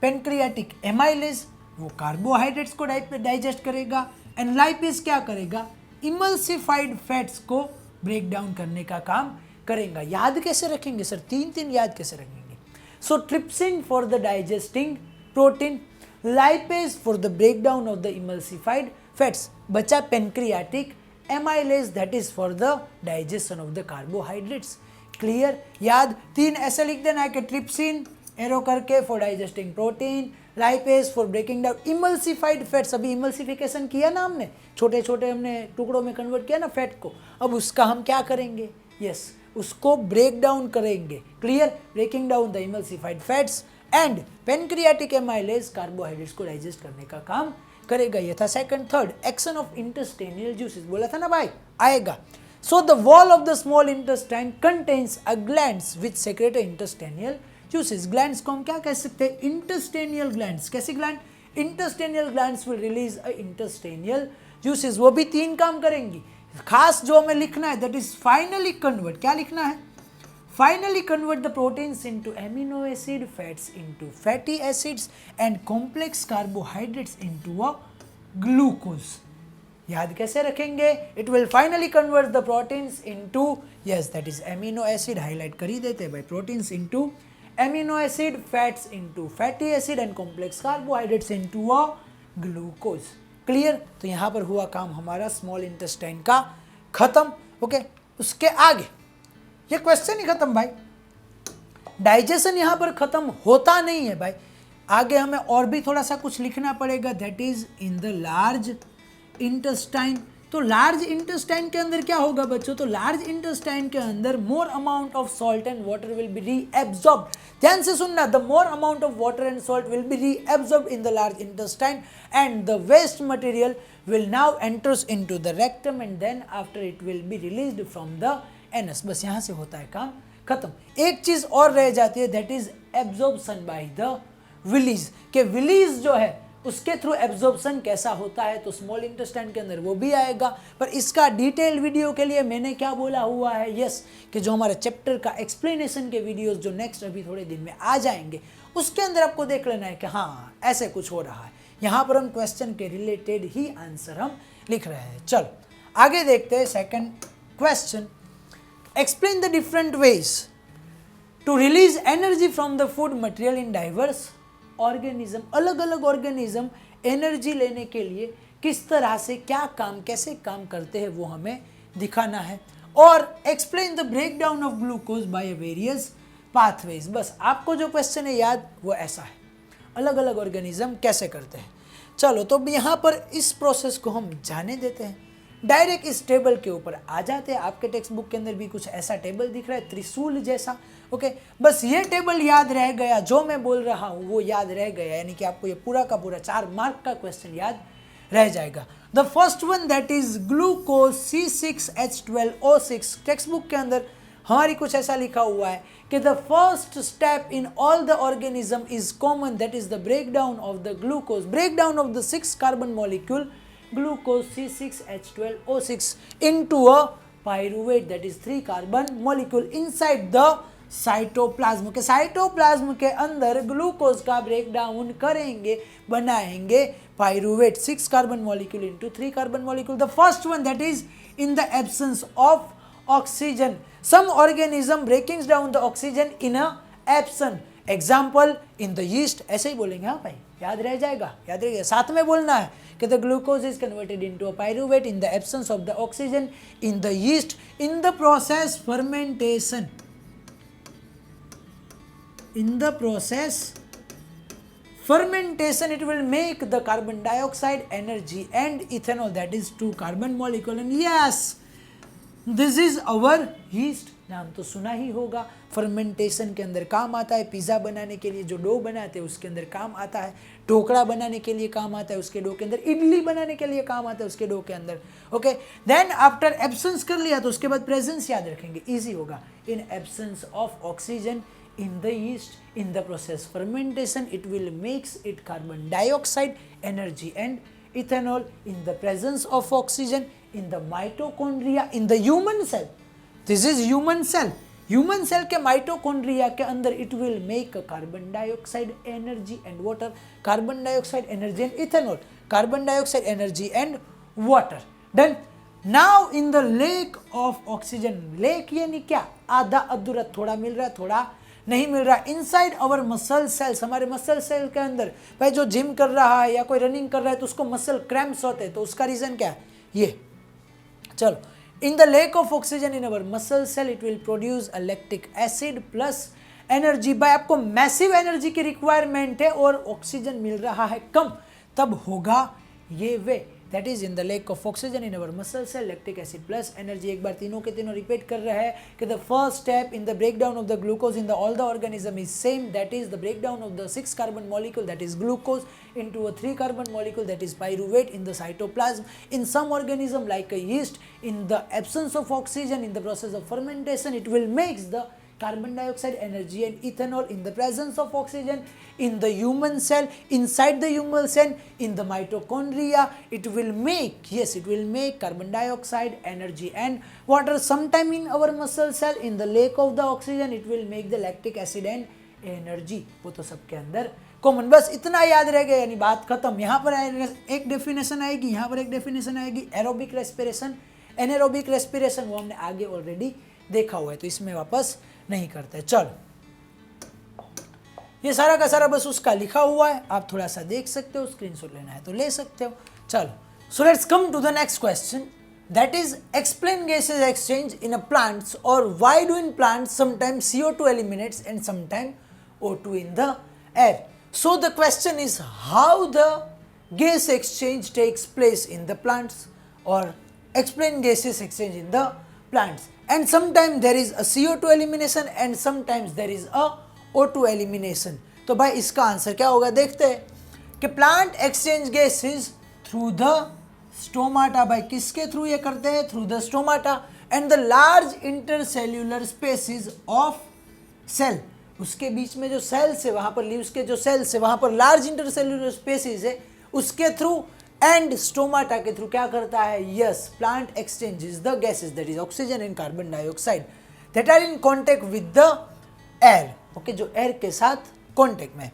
पेनक्रियाटिक एमाइलेज वो कार्बोहाइड्रेट्स को डाइजेस्ट करेगा. एंड लाइपेज क्या करेगा, इमल्सिफाइड फैट्स को ब्रेक डाउन करने का काम करेगा. याद कैसे रखेंगे सर, 3 याद कैसे रखेंगे. So trypsin for the digesting protein, lipase for the break down of the emulsified fats. बचा pancreatic amylase that is for the digestion of the carbohydrates. Clear, याद 3 ऐसे लिख देना है कि ट्रिप्सिन एरो करके for digesting protein, lipase for breaking down emulsified fats. अभी emulsification किया ना हमने, छोटे छोटे हमने टुकड़ों में कन्वर्ट किया ना फैट को. अब उसका हम क्या करेंगे, यस उसको ब्रेक डाउन करेंगे. Clear, breaking down the emulsified fats and pancreatic amylase carbohydrates को डाइजेस्ट करने का काम करेगा. ये था second. Third, action of intestinal juices. बोला था ना भाई आएगा. So the wall of the small intestine contains a glands which secrete intestinal juices. Glands को हम क्या कह सकते हैं, इंटेस्टाइनल ग्लैंड्स. कैसी gland, intestinal glands will release a intestinal juices. वो भी 3 काम करेंगी. खास जो हमें लिखना है दैट इज फाइनली कन्वर्ट. क्या लिखना है, finally convert the proteins into amino acid, fats into fatty acids and complex carbohydrates into a glucose. याद कैसे रखेंगे, it will finally convert the proteins into, yes that is amino acid, highlight कर ही देते हैं भाई, proteins into amino acid, fats into fatty acid and complex carbohydrates into a glucose. Clear, तो यहाँ पर हुआ काम हमारा स्मॉल इंटेस्टाइन का खत्म. ओके, उसके आगे ये क्वेश्चन ही खत्म भाई. डाइजेशन यहां पर खत्म होता नहीं है भाई, आगे हमें और भी थोड़ा सा कुछ लिखना पड़ेगा. That is in the large intestine. तो लार्ज इंटेस्टाइन के अंदर क्या होगा बच्चों, तो लार्ज इंटेस्टाइन के अंदर more amount of salt and water will be reabsorbed. ध्यान से सुनना, the more amount of water and salt will be reabsorbed in the large intestine and the waste material will now enters into the rectum and then after it will be released from the anus. बस यहां से होता है काम खत्म. एक चीज और रह जाती है that is absorption by the villi. के विलीज जो है उसके थ्रू एब्जॉर्प्शन कैसा होता है, तो स्मॉल इंटेस्टाइन के अंदर वो भी आएगा. पर इसका डिटेल वीडियो के लिए मैंने क्या बोला हुआ है, यस कि जो हमारे चैप्टर का एक्सप्लेनेशन के वीडियोस जो नेक्स्ट अभी थोड़े दिन में आ जाएंगे उसके अंदर आपको देख लेना है कि हाँ ऐसे कुछ हो रहा है. यहाँ पर हम क्वेश्चन के रिलेटेड ही आंसर हम लिख रहे हैं. चलो आगे देखते हैं. Second question, explain the different ways to release energy from the food material in diverse organism. अलग अलग ऑर्गेनिज्म एनर्जी लेने के लिए किस तरह से क्या काम कैसे काम करते हैं वो हमें दिखाना है. और explain the breakdown of glucose by various pathways. बस आपको जो क्वेश्चन है याद वो ऐसा है, अलग अलग ऑर्गेनिज्म कैसे करते हैं. चलो तो यहाँ पर इस प्रोसेस को हम जाने देते हैं. डायरेक्ट इस टेबल के ऊपर आ जाते हैं. आपके टेक्स्ट बुक के अंदर भी कुछ ऐसा टेबल दिख रहा है त्रिशूल जैसा. ओके, बस ये टेबल याद रह गया, जो मैं बोल रहा हूँ वो याद रह गया, यानी कि आपको ये पूरा का पूरा 4 मार्क का क्वेश्चन याद रह जाएगा. The first one that is glucose C6H12O6. Text book के अंदर हमारी कुछ ऐसा लिखा हुआ है कि the first step in all the organism is common, that is the breakdown of the glucose, breakdown of the 6 carbon molecule glucose C6H12O6 into a pyruvate, that is 3 carbon molecule inside the cytoplasm के cytoplasm के अंदर glucose का break down करेंगे, बनाएंगे pyruvate 6 carbon molecule into 3 carbon molecule. The first one that is in the absence of oxygen. Some organism breaking down the oxygen in a absent. Example in the yeast. ऐसे ही बोलेंगे. हाँ भाई, याद रह जाएगा, याद रहेगा. साथ में बोलना है कि the glucose is converted into a pyruvate in the absence of the oxygen in the yeast in the process fermentation. In the process fermentation, it will make the carbon dioxide energy and ethanol, that is 2 carbon molecule. And yes, this is our yeast. नाम तो सुना ही होगा. Fermentation के अंदर काम आता है. Pizza बनाने के लिए जो डो बनाते हैं उसके अंदर काम आता है. ढोकला बनाने के लिए काम आता है उसके डो के अंदर. इडली बनाने के लिए काम आता है उसके डो के अंदर. ओके, देन आफ्टर एब्सेंस कर लिया तो उसके बाद प्रेजेंस याद रखेंगे, इजी होगा. In absence of oxygen in the yeast, in the process fermentation, it will makes it carbon dioxide energy and ethanol. In the presence of oxygen, in the mitochondria, in the human cell, this is human cell. Human cell के mitochondria के अंदर it will make a carbon dioxide energy and water, carbon dioxide energy and ethanol, carbon dioxide energy and water. Done. Now in the lake of oxygen, lake यानी क्या, आधा अधूरा, थोड़ा मिल रहा है थोड़ा नहीं मिल रहा. इनसाइड अवर मसल सेल्स, हमारे मसल सेल के अंदर. भाई जो जिम कर रहा है या कोई रनिंग कर रहा है तो उसको मसल क्रैम्प्स होते हैं, तो उसका रीजन क्या है ये. चलो, in the lack of oxygen in our muscle cell it will produce a lactic acid plus energy. भाई आपको मैसिव एनर्जी की रिक्वायरमेंट है और ऑक्सीजन मिल रहा है कम, तब होगा ये way. That is in the lack of oxygen in our muscle cell lactic acid plus energy. एक बार तीनों के तीनों रिपीट कर रहे हैं कि the first step in the break down of the glucose in the all the organism is same, that is the break down of the 6 carbon molecule, that is glucose, into a 3 carbon molecule, that is pyruvate, in the cytoplasm. In some organism like a yeast, in the absence of oxygen, in the process of fermentation, it will make the carbon dioxide energy and ethanol. In the presence of oxygen, in the human cell, inside the human cell, in the mitochondria, it will make, yes, it will make carbon dioxide energy and water. Sometime in our muscle cell, in the lake of the oxygen, it will make the lactic acid and energy. वो तो सबके अंदर common. बस इतना याद रह गया, यानी बात खत्म. यहाँ पर एक डेफिनेशन आएगी, यहाँ पर एक डेफिनेशन आएगी. एरोबिक रेस्पिरेशन, एनारोबिक रेस्पिरेशन, वो हमने आगे ऑलरेडी देखा हुआ है, तो इसमें वापस नहीं करते. चलो, ये सारा का सारा बस उसका लिखा हुआ है, आप थोड़ा सा देख सकते हो, स्क्रीनशॉट लेना है तो ले सकते हो. चलो, so let's come to the next question. That is, explain gases exchange in a plants, or why do in plants sometimes CO2 eliminates and sometimes O2 in the air. So the question is how the gas exchange takes place in the plants, or explain gases exchange in the plants. And sometimes there is a CO2 elimination and sometimes there is a O2 elimination. तो भाई इसका answer क्या होगा देखते हैं कि plant exchange gases through the stomata. भाई किसके थ्रू ये करते हैं? Through the stomata. And the large intercellular spaces of cell, उसके बीच में जो सेल्स है वहाँ पर, लीव्स के जो सेल्स है वहाँ पर लार्ज इंटरसेल्यूलर स्पेसिस है, उसके थ्रू एंड स्टोमाटा के थ्रू क्या करता है? Yes, plant exchanges the gases, that is oxygen and carbon dioxide, that are in contact with the air. Okay, जो एयर के साथ कॉन्टेक्ट में.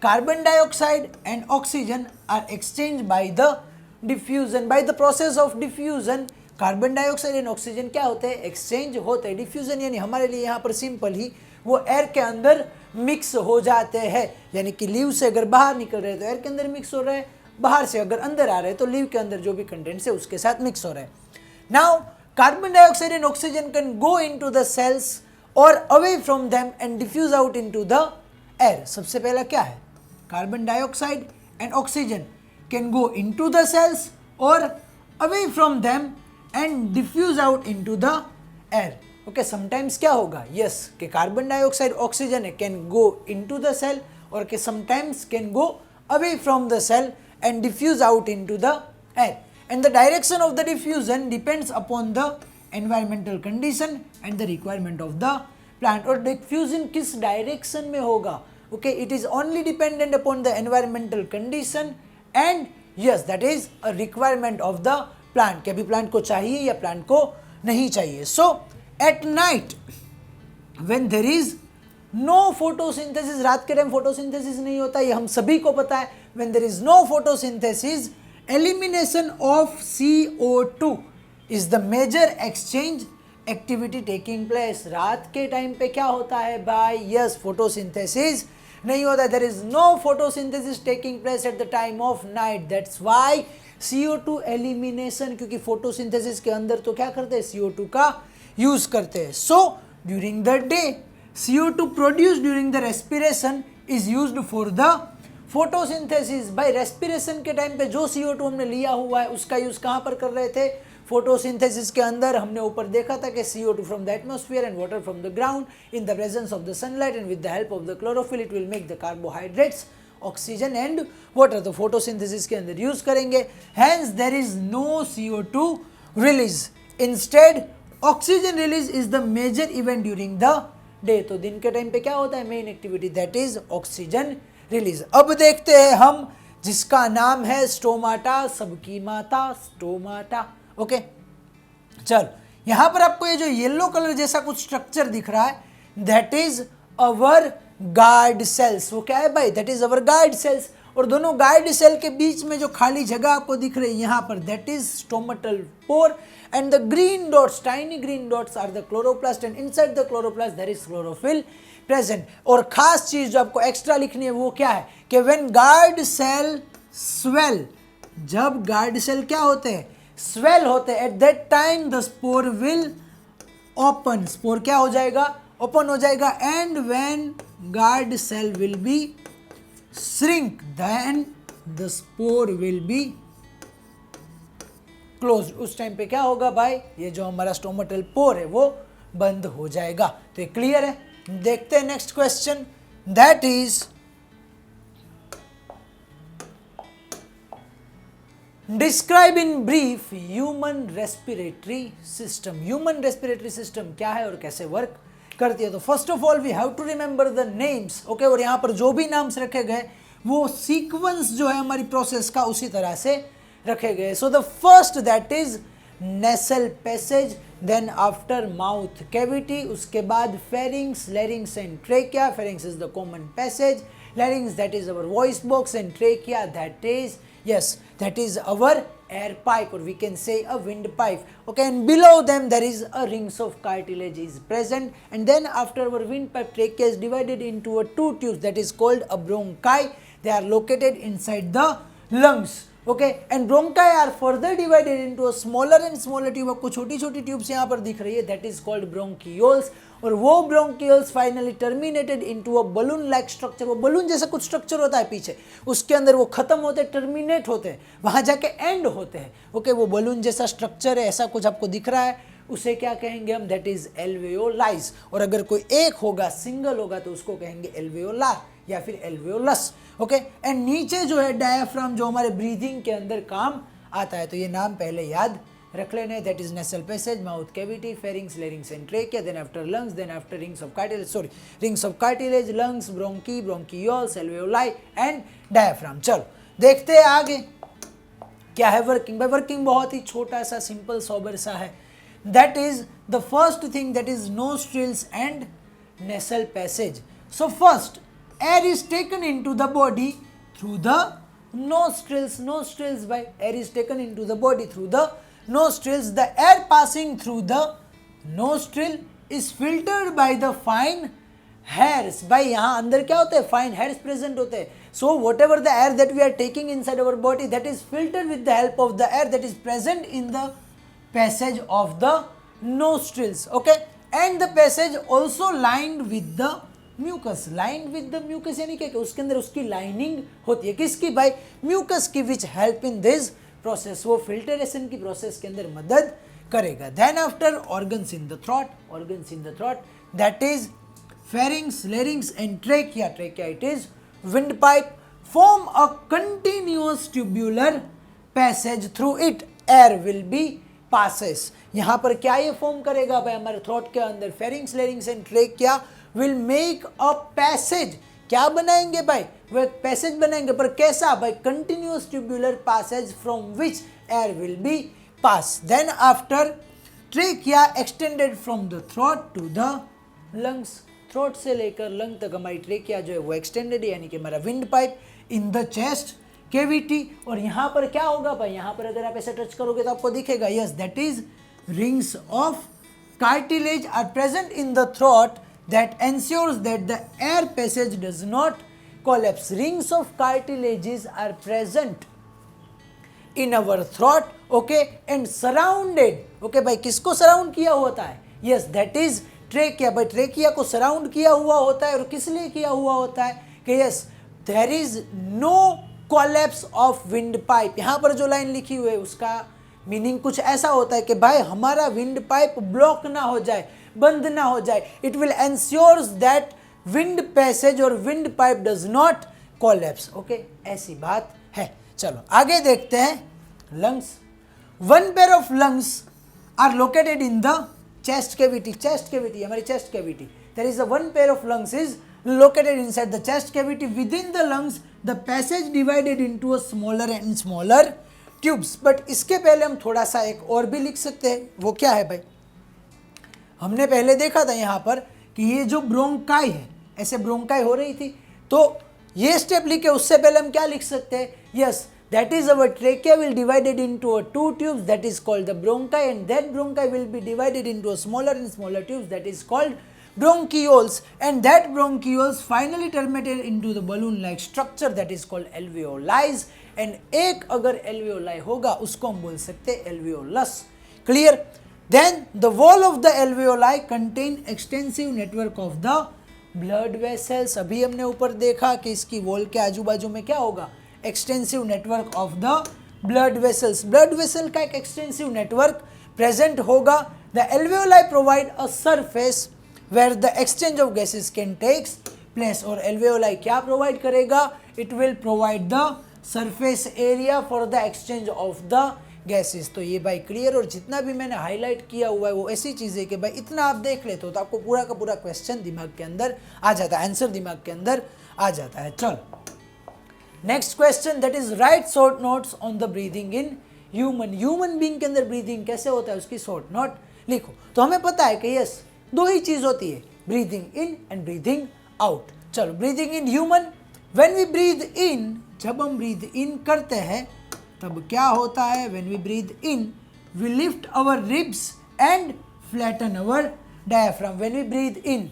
Carbon dioxide and oxygen are exchange by the diffusion. By the process of diffusion carbon dioxide and oxygen क्या होते हैं? Exchange होते हैं. Diffusion यानी हमारे लिए यहाँ पर सिंपल ही वो एयर के अंदर मिक्स हो जाते हैं, यानी कि लीव से अगर बाहर निकल रहे हैं तो एयर के अंदर मिक्स हो रहे हैं, बाहर से अगर अंदर आ रहे हैं तो लीव के अंदर जो भी कंटेंट्स है उसके साथ मिक्स हो रहे हैं. Now carbon dioxide and oxygen can go into the cells और away from them and diffuse out into the air. सबसे पहला क्या है? Carbon dioxide and oxygen can go into the cells और away from them and diffuse out into the air. Okay, sometimes क्या होगा? Yes, कि carbon dioxide oxygen can go into the cell और कि sometimes can go away from the cell and diffuse out into the air. And the direction of the diffusion depends upon the environmental condition and the requirement of the plant. और diffusion किस direction में होगा, okay, it is only dependent upon the environmental condition and yes that is a requirement of the plant, कि अभी plant को चाहिए या plant को नहीं चाहिए। So at night when there is no photosynthesis, रात के टाइम फोटोसिंथेसिस नहीं होता, ये हम सभी को पता है। When there is no photosynthesis, elimination of CO2 is the major exchange activity taking place. रात के टाइम पे क्या होता है भाई, यस फोटोसिंथेसिस नहीं होता, there is no photosynthesis taking place at the time of night, that's why CO2 elimination, क्योंकि फोटोसिंथेसिस के अंदर तो क्या करते हैं, CO2 का यूज करते हैं। So during the day CO2 produced during the respiration is used for the photosynthesis। भाई रेस्पिरेशन के टाइम पे जो CO2 हमने लिया हुआ है उसका यूज कहाँ पर कर रहे थे, फोटोसिंथेसिस के अंदर। हमने ऊपर देखा था कि CO2 from the atmosphere and water from the ground in the presence of the sunlight and with the help of the chlorophyll it will make the carbohydrates, oxygen and water। तो photosynthesis के अंदर use करेंगे, hence there is no CO2 release, instead oxygen release is the major event during the day. तो दिन के time पे क्या होता है, main activity that is oxygen release. अब देखते हैं हम जिसका नाम है स्टोमाटा, सबकी माता स्टोमाटा, ओके। चल यहां पर आपको ये जो येलो कलर जैसा कुछ स्ट्रक्चर दिख रहा है that is our guard cells. वो क्या है भाई, that is our guard cells. और दोनों गार्ड सेल के बीच में जो खाली जगह आपको दिख रही है यहाँ पर that is stomatal pore and the green dots, tiny green dots are the chloroplast and inside the chloroplast there is chlorophyll present। और खास चीज जो आपको एक्स्ट्रा लिखनी है वो क्या है कि when guard cell swell, जब गार्ड सेल क्या होते हैं, स्वेल होते हैं, at that time the spore will open, spore क्या हो जाएगा, ओपन हो जाएगा, and when guard cell will be shrink then the spore will be close. उस टाइम पे क्या होगा भाई, ये जो हमारा स्टोमेटल पोर है वो बंद हो जाएगा। तो ये क्लियर है। देखते हैं next question, that is describe in brief human respiratory system. Human respiratory system क्या है और कैसे वर्क करती है। तो first of all we have to remember the names, okay. और यहाँ पर जो भी नाम्स रखे गए वो सीक्वेंस जो है हमारी प्रोसेस का उसी तरह से रखे गए। So the first that is nasal passage, then after mouth cavity, उसके बाद pharynx, larynx and trachea. Pharynx is the common passage, larynx that is our voice box and trachea that is yes that is our air pipe or we can say a windpipe, okay, and below them there is a rings of cartilage is present, and then after our windpipe trachea is divided into a two tubes that is called a bronchi, they are located inside the lungs, okay, and bronchi are further divided into a smaller and smaller tube। आपको छोटी छोटी tubes यहाँ पर दिख रही है that is called bronchioles, और वो bronchioles finally terminated into a balloon like structure। वो बलून जैसा कुछ स्ट्रक्चर होता है पीछे, उसके अंदर वो खत्म होते हैं, टर्मिनेट होते हैं, वहाँ जाके एंड होते हैं, ओके। वो बलून जैसा स्ट्रक्चर है, ऐसा कुछ आपको दिख रहा है, उसे क्या कहेंगे हम, दैट इज एल्वेओलाइज। और अगर कोई एक होगा, सिंगल होगा, तो उसको कहेंगे एल्वेओलार या फिर एल्वेओलस, ओके। एंड नीचे जो है डायफ्राम जो हमारे ब्रीदिंग के अंदर काम आता है, तो ये नाम पहले याद रख लेने, that is nasal passage, mouth cavity, pharynx, larynx and trachea, then after lungs, then after rings of cartilage, sorry rings of cartilage, lungs, bronchi, bronchioles, alveoli and diaphragm. चलो देखते हैं आगे क्या है वर्किंग। भाई वर्किंग बहुत ही छोटा सा सिंपल सोबर सा है, that is the first thing that is nostrils and nasal passage. So first air is taken into the body through the nostrils। Nostrils, by air is taken into the body through the nostrils। The air passing through the nostril is filtered by the fine hairs। भाई यहाँ अंदर क्या होता है, fine hairs present होते हैं। So whatever the air that we are taking inside our body, that is filtered with the help of the air that is present in the passage of the nostrils, okay, and the passage also lined with the mucus. Lined with the mucus यानी क्या, उसके अंदर उसकी lining होती है, किसकी भाई, mucus की, which help in this process, वो फिल्टरेशन की प्रोसेस के अंदर मदद करेगा। Then after organs in the throat, organs in the throat that is pharynx, larynx and trachea, trachea it is wind pipe, form a continuous tubular passage through it air will be passes। यहाँ पर क्या ये form करेगा भाई हमारे throat के अंदर, pharynx, larynx and trachea will make a passage, क्या बनाएंगे भाई, वो एक पैसेज बनाएंगे, पर कैसा भाई, continuous tubular passage from which air will be pass. Then after trachea extended from the throat to the lungs, throat से लेकर लंग तक हमारी ट्रेकिया जो है वो एक्सटेंडेड है, यानी कि हमारा wind pipe in the chest cavity. और यहाँ पर क्या होगा भाई, यहाँ पर अगर आप ऐसे टच करोगे तो आपको दिखेगा, yes that is rings of cartilage are present in the throat that ensures that the air passage does not collapse. Rings of cartilages are present in our throat, okay, and surrounded, okay भाई किसको surround किया होता है, yes that is trachea, भाई trachea को surround किया हुआ होता है, और किस लिए किया हुआ होता है कि yes there is no collapse of windpipe। यहाँ पर जो लाइन लिखी हुई है उसका मीनिंग कुछ ऐसा होता है कि भाई हमारा विंड पाइप ब्लॉक ना हो जाए, बंद ना हो जाए, it will ensures that wind passage और windpipe does not collapse, okay ऐसी बात है। चलो आगे देखते हैं lungs. One pair of lungs are located in the chest cavity, chest cavity हमारी chest cavity, there is a one pair of lungs is located inside the chest cavity. Within the lungs the passage divided into a smaller and smaller tubes। but इसके पहले हम थोड़ा सा एक और भी लिख सकते हैं, वो क्या है भाई, हमने पहले देखा था यहाँ पर कि ये जो ब्रोंकाई है, ऐसे ब्रोंकाई हो रही थी, तो ये स्टेप लिखे उससे पहले हम क्या लिख सकते हैं, yes that is our trachea will divided into a two tubes that is called the bronchi, and that bronchi will be divided into a smaller and smaller tubes that is called bronchioles, and that bronchioles finally terminated into the balloon like structure that is called alveoli, and एक अगर alveoli होगा उसको हम बोल सकते हैं alveolus। clear? then the wall of the alveoli contain extensive network of the blood vessels। अभी हमने ऊपर देखा कि इसकी वॉल के आजू बाजू में क्या होगा, extensive network of the blood vessels, blood vessel का एक एक्सटेंसिव नेटवर्क प्रेजेंट होगा। The alveoli provide a surface where the exchange of gases can takes place, और alveoli क्या प्रोवाइड करेगा, it will provide the surface area for the exchange of the gases। तो ये भाई clear, और जितना भी मैंने हाईलाइट किया हुआ है वो ऐसी चीज़ है कि भाई इतना आप देख लेते हो तो आपको पूरा का पूरा क्वेश्चन दिमाग के अंदर आ जाता है, आंसर दिमाग के अंदर आ जाता है। चलो next question, that is right short notes on the breathing in human. Human being के अंदर ब्रीदिंग कैसे होता है उसकी शॉर्ट नोट लिखो। तो हमें पता है कि यस दो ही चीज होती है, breathing in and breathing out. चलो breathing in human, when we breathe in, जब हम ब्रीद इन करते हैं तब क्या होता है, when we breathe in we lift our ribs and flatten our diaphragm. When we breathe in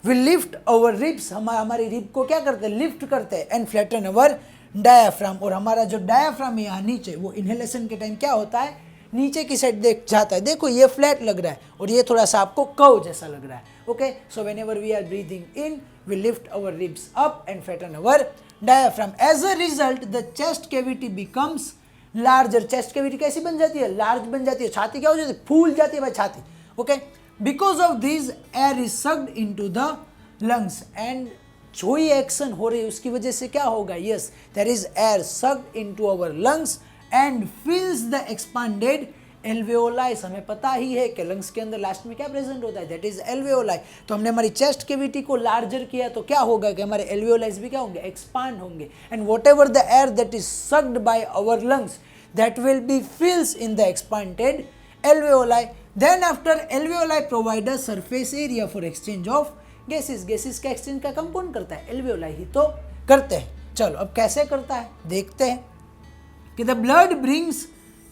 we lift our ribs, हमारी रिब को क्या करते हैं, लिफ्ट करते हैं, एंड फ्लैटन आवर डायफ्राम, और हमारा जो डायफ्राम है यहाँ नीचे वो इनहेलेशन के टाइम क्या होता है, नीचे की साइड देख जाता है। देखो ये फ्लैट लग रहा है और ये थोड़ा सा आपको कर्व जैसा लग रहा है, okay. So whenever we are breathing in we lift our ribs up and flatten our diaphragm. As a result the chest cavity becomes larger. Chest cavity कैसी बन जाती है, लार्ज बन जाती है, छाती क्या हो जाती है, फूल जाती है भाई छाती, okay. Because of this air is sucked into the lungs, and जो ही एक्शन हो रही है उसकी वजह से क्या होगा, yes there is air sucked into our lungs and fills the expanded alveoli. हमें पता ही है कि लंग्स के अंदर लास्ट में क्या प्रेजेंट होता है, दैट इज एल्वेओलाई। तो हमने हमारी चेस्ट कैविटी को लार्जर किया तो क्या होगा कि हमारे एल्वेओलाइज भी क्या होंगे, एक्सपांड होंगे, and whatever the air that is sucked by our lungs that will be fills in the expanded alveoli. Then after alveoli provide a surface area for exchange of gases. Gases का exchange का कम कौन करता है, alveoli ही तो करते हैं। चलो अब कैसे करता है देखते हैं कि the blood brings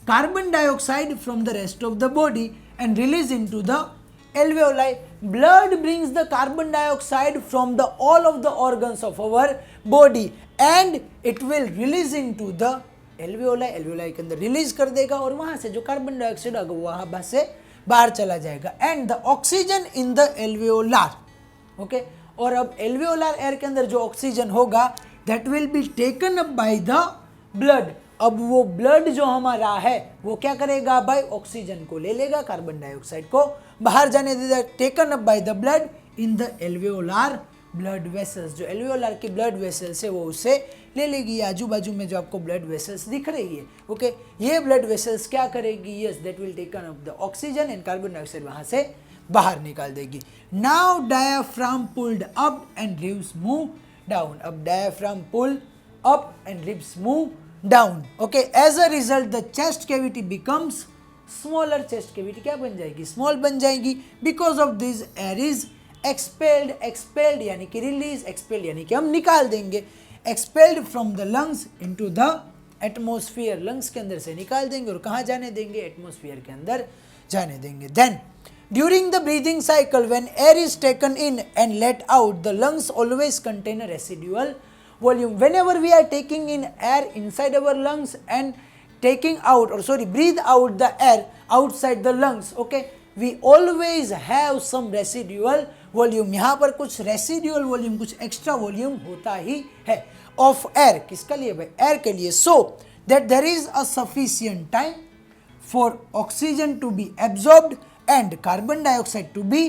carbon dioxide from the rest of the body and release into the alveoli. Blood brings the carbon dioxide from the all of the organs of our body and it will release into the alveoli. Alveoli के अंदर release कर देगा और वहां से जो carbon dioxide होगा वहां से बाहर चला जाएगा, and the oxygen in the alveolar, okay. और अब एल्वेओलार एयर के अंदर जो ऑक्सीजन होगा that will be taken up by the blood. अब वो ब्लड जो हमारा है वो क्या करेगा भाई, ऑक्सीजन को ले लेगा, कार्बन डाइऑक्साइड को बाहर जाने देगा, taken up by the blood in the alveolar blood vessels, जो एल्वियोलार की ब्लड वेसल्स है वो उसे ले लेगी। आजू बाजू में जो आपको ब्लड वेसल्स दिख रही है, ओके, ये ब्लड वेसल्स क्या करेगी, yes that will take up the oxygen and carbon dioxide वहां से बाहर निकाल देगी। Now diaphragm pulled up and ribs move down. अब diaphragm pull up and ribs move down, okay, as a result the chest cavity becomes smaller. Chest cavity क्या बन जाएगी, small बन जाएगी। Because of this air is expelled, expelled यानी कि release, expelled यानी कि हम निकाल देंगे, expelled from the lungs into the atmosphere, lungs के अंदर से निकाल देंगे और कहाँ जाने देंगे, एटमोस्फियर के अंदर जाने देंगे। Then during the breathing cycle when air is taken in and let out the lungs always contain a residual volume. Whenever we are taking in air inside our lungs and taking out, or sorry, breathe out the air outside the lungs, okay, we always have some residual volume. यहाँ पर कुछ residual volume, कुछ extra volume होता ही है of air. किसका लिए भाई, air के लिए. So that there is a sufficient time for oxygen to be absorbed and carbon dioxide to be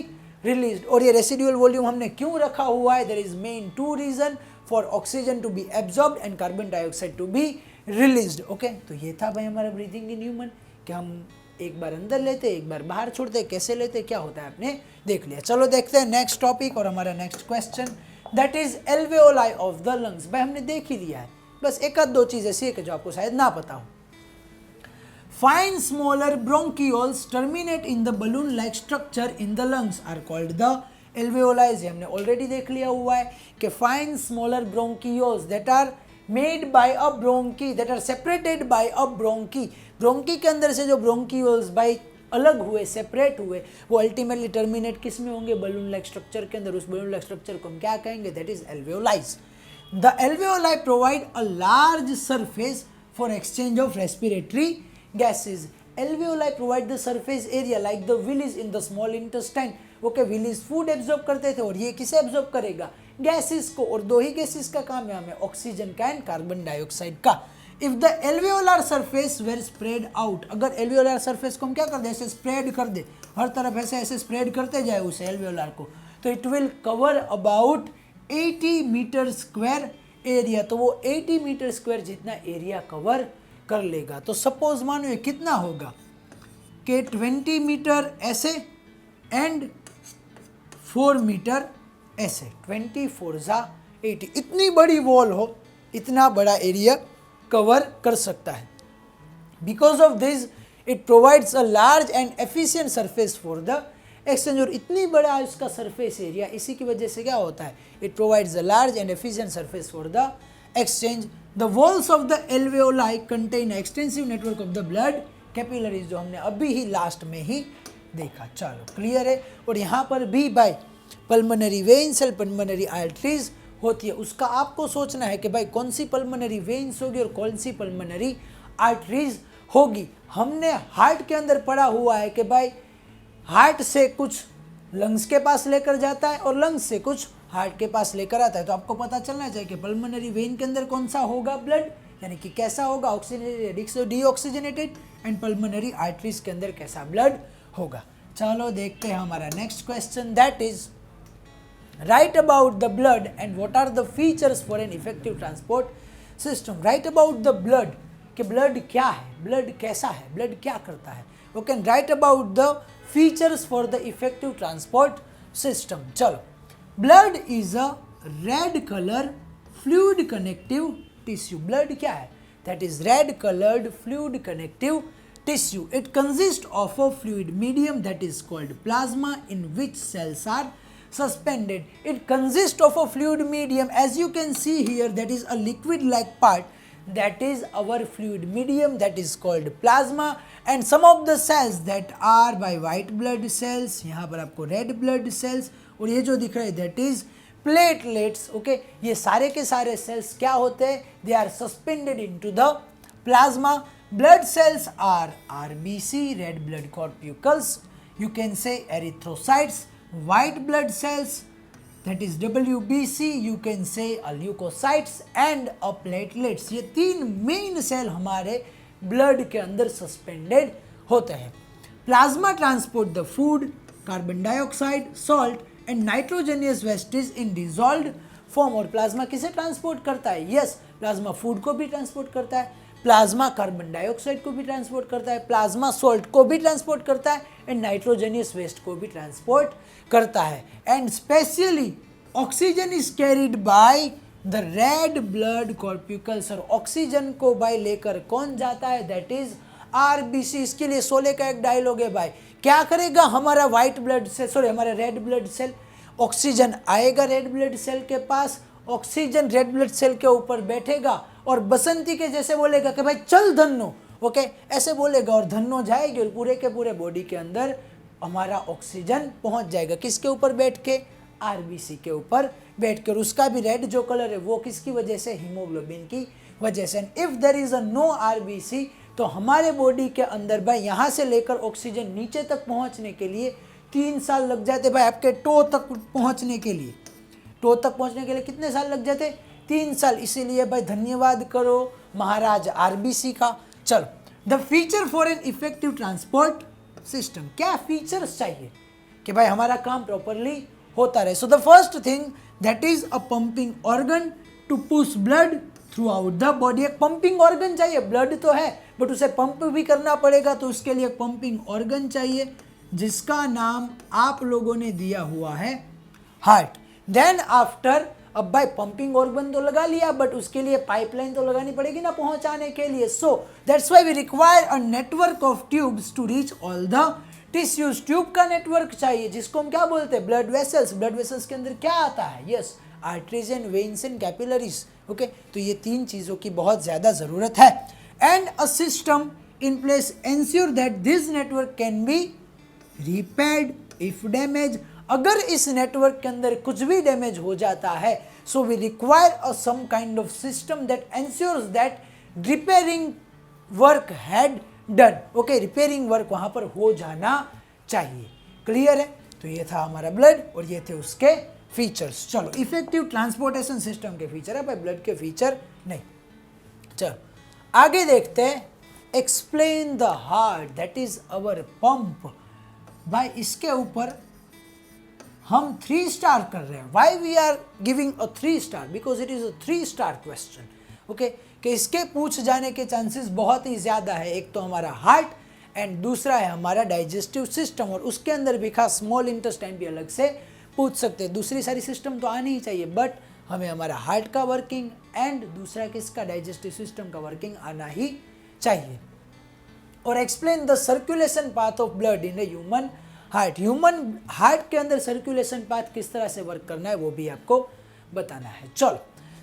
released. और ये residual volume हमने क्यों रखा हुआ है, there is main two reason for oxygen to be absorbed and carbon dioxide to be released, okay. तो ये था भाई हमारा ब्रीथिंग इन ह्यूमन, कि हम एक बार अंदर लेते एक बार बाहर छोड़ते, कैसे लेते क्या होता है आपने देख लिया। चलो देखते हैं नेक्स्ट टॉपिक और हमारा next question, that is alveoli of the lungs. भाई हमने देख ही लिया है, बस एक आध दो चीज ऐसी है कि जो आपको शायद ना पता हो। Fine smaller bronchioles terminate in the balloon-like structure in the lungs are called the alveoli. ये हमने ऑलरेडी देख लिया हुआ है कि fine smaller bronchioles that are made by a bronchi, that are separated by a bronchi. bronchi के अंदर से जो bronchioles भाई अलग हुए, सेपरेट हुए, वो अल्टीमेटली टर्मिनेट किस में होंगे, बलून लाइक स्ट्रक्चर के अंदर। उस बलून लाइक स्ट्रक्चर को हम क्या कहेंगे, that is alveoli. The alveoli provide a large surface for exchange of respiratory gases. Alveoli provide the surface area like the villi in the small intestine. Okay, villi food absorb करते थे और ये किसे absorb करेगा, gases को। और दो ही gases का काम है हमें, ऑक्सीजन का एंड कार्बन डाइऑक्साइड का। If the alveolar surface were spread out, अगर एल्वेओलर सरफेस को हम क्या कर दे, ऐसे स्प्रेड कर दे, हर तरफ ऐसे ऐसे स्प्रेड करते जाए उस एल्वेओलर को, तो it will cover about 80 metre square area. तो वो 80 मीटर स्क्वायर जितना एरिया कवर कर लेगा। तो सपोज मानो ये कितना होगा कि 20 मीटर ऐसे एंड 4 मीटर ऐसे, 24 जा 80, इतनी बड़ी वॉल हो, इतना बड़ा एरिया कवर कर सकता है। Because of this it provides a large and efficient surface for the exchange. और इतनी बड़ा इसका सरफेस एरिया, इसी की वजह से क्या होता है, it provides a large and efficient surface for the exchange. The walls of the alveoli contain an extensive network of the blood capillaries, जो हमने अभी ही लास्ट में ही देखा। चलो क्लियर है। और यहाँ पर भी भाई पल्मोनरी वेन्स और पल्मोनरी आर्टरीज होती है, उसका आपको सोचना है कि भाई कौन सी पल्मोनरी वेन्स होगी और कौन सी पल्मोनरी आर्टरीज होगी। हमने हार्ट के अंदर पढ़ा हुआ है कि भाई हार्ट से कुछ लंग्स के पास लेकर जाता है और लंग्स से कुछ हार्ट के पास लेकर आता है। तो आपको पता चलना चाहिए कि पल्मोनरी वेन के अंदर कौन सा होगा ब्लड, यानी कि कैसा होगा, oxygenated, deoxygenated, and pulmonary arteries के अंदर कैसा ब्लड होगा। चलो देखते हैं हमारा next question, that is write about the blood and what are the features for an effective transport system. Write about the blood, कि ब्लड क्या है, ब्लड कैसा है, ब्लड क्या करता है। Okay, write about the features for the effective transport system. चलो, blood is a red colour fluid connective tissue. Blood क्या है, that is red coloured fluid connective tissue. It consists of a fluid medium that is called plasma in which cells are suspended. It consists of a fluid medium, as you can see here, that is a liquid like part, that is our fluid medium, that is called plasma, and some of the cells that are by white blood cells, यहाँ पर आपको red blood cells, और ये जो दिख रहा है that is platelets. Okay, ये सारे के सारे cells क्या होते हैं, they are suspended into the plasma. Blood cells are RBC, red blood corpuscles, you can say erythrocytes. White blood cells, that is WBC, you can say leukocytes and platelets. ये तीन main cell हमारे blood के अंदर suspended होते हैं. Plasma transport the food, carbon dioxide, salt and nitrogenous waste is in dissolved form. और plasma किसे transport करता है? यस, प्लाज्मा फूड को भी ट्रांसपोर्ट करता है, प्लाज्मा कार्बन डाइऑक्साइड को भी ट्रांसपोर्ट करता है, प्लाज्मा सॉल्ट को भी ट्रांसपोर्ट करता है एंड नाइट्रोजनियस वेस्ट को भी ट्रांसपोर्ट करता है। And specially oxygen is carried by the red blood corpuscles. और ऑक्सीजन को भाई लेकर कौन जाता है? That is RBC. इसके लिए शोले का एक डायलॉग है भाई, क्या करेगा हमारा व्हाइट ब्लड सेल, सॉरी हमारा रेड ब्लड सेल, ऑक्सीजन आएगा रेड ब्लड सेल के पास, ऑक्सीजन रेड ब्लड सेल के ऊपर बैठेगा और बसंती के जैसे बोलेगा कि भाई चल धन्नो, ओके ऐसे बोलेगा और धन्नो जाएगी और पूरे के पूरे बॉडी के अंदर हमारा ऑक्सीजन पहुंच जाएगा। किसके ऊपर बैठ के? आरबीसी के ऊपर बैठ कर। उसका भी रेड जो कलर है वो किसकी वजह से? हीमोग्लोबिन की वजह से। If there is a no RBC तो हमारे बॉडी के अंदर भाई यहाँ से लेकर ऑक्सीजन नीचे तक पहुँचने के लिए 3 साल लग जाते भाई, आपके टो तक पहुँचने के लिए। टो तक पहुँचने के लिए कितने साल लग जाते? 3 साल। इसीलिए भाई धन्यवाद करो महाराज आरबीसी का। चलो, the feature for an effective transport system, क्या फीचर्स चाहिए कि भाई हमारा काम प्रॉपरली होता रहे? So the first thing that is a pumping organ to push blood through out the body. एक पंपिंग ऑर्गन चाहिए, ब्लड तो है बट उसे पंप भी करना पड़ेगा, तो उसके लिए पंपिंग ऑर्गन चाहिए जिसका नाम आप लोगों ने दिया हुआ है हार्ट। देन आफ्टर, अब भाई पंपिंग ऑर्गन तो लगा लिया बट उसके लिए पाइपलाइन तो लगानी पड़ेगी ना पहुंचाने के लिए। So that's why we require a network of tubes to reach all the tissues. Tube का नेटवर्क चाहिए जिसको हम क्या बोलते हैं? Blood vessels. ब्लड वेसल्स के अंदर क्या आता है? Yes, arteries and veins and capillaries. Okay, तो ये 3 चीज़ों की बहुत ज़्यादा ज़रूरत है। And a system in place ensure that this network can be repaired if damage. अगर इस नेटवर्क के अंदर कुछ भी डैमेज हो जाता है, so we require a some kind of system that ensures that repairing work had done. Okay, repairing work वहां पर हो जाना चाहिए। क्लियर है? तो ये था हमारा ब्लड और ये थे उसके फीचर्स। चलो, इफेक्टिव ट्रांसपोर्टेशन सिस्टम के फीचर है भाई, ब्लड के फीचर नहीं। चलो आगे देखते हैं। Explain the heart that is our pump. भाई इसके ऊपर हम 3 स्टार कर रहे हैं। Why we are giving a 3 star? Because it is a 3 star question. Okay, कि इसके पूछ जाने के चांसेस बहुत ही ज़्यादा है। एक तो हमारा हार्ट एंड दूसरा है हमारा डाइजेस्टिव सिस्टम, और उसके अंदर भी खास स्मॉल इंटेस्टाइन भी अलग से पूछ सकते हैं। दूसरी सारी सिस्टम तो आनी ही चाहिए बट हमें हमारा हार्ट का वर्किंग एंड दूसरा किसका? डाइजेस्टिव सिस्टम का वर्किंग आना ही चाहिए। और explain the circulation path of blood in a human heart. Human heart के अंदर सर्कुलेशन पाथ किस तरह से वर्क करना है वो भी आपको बताना है। चलो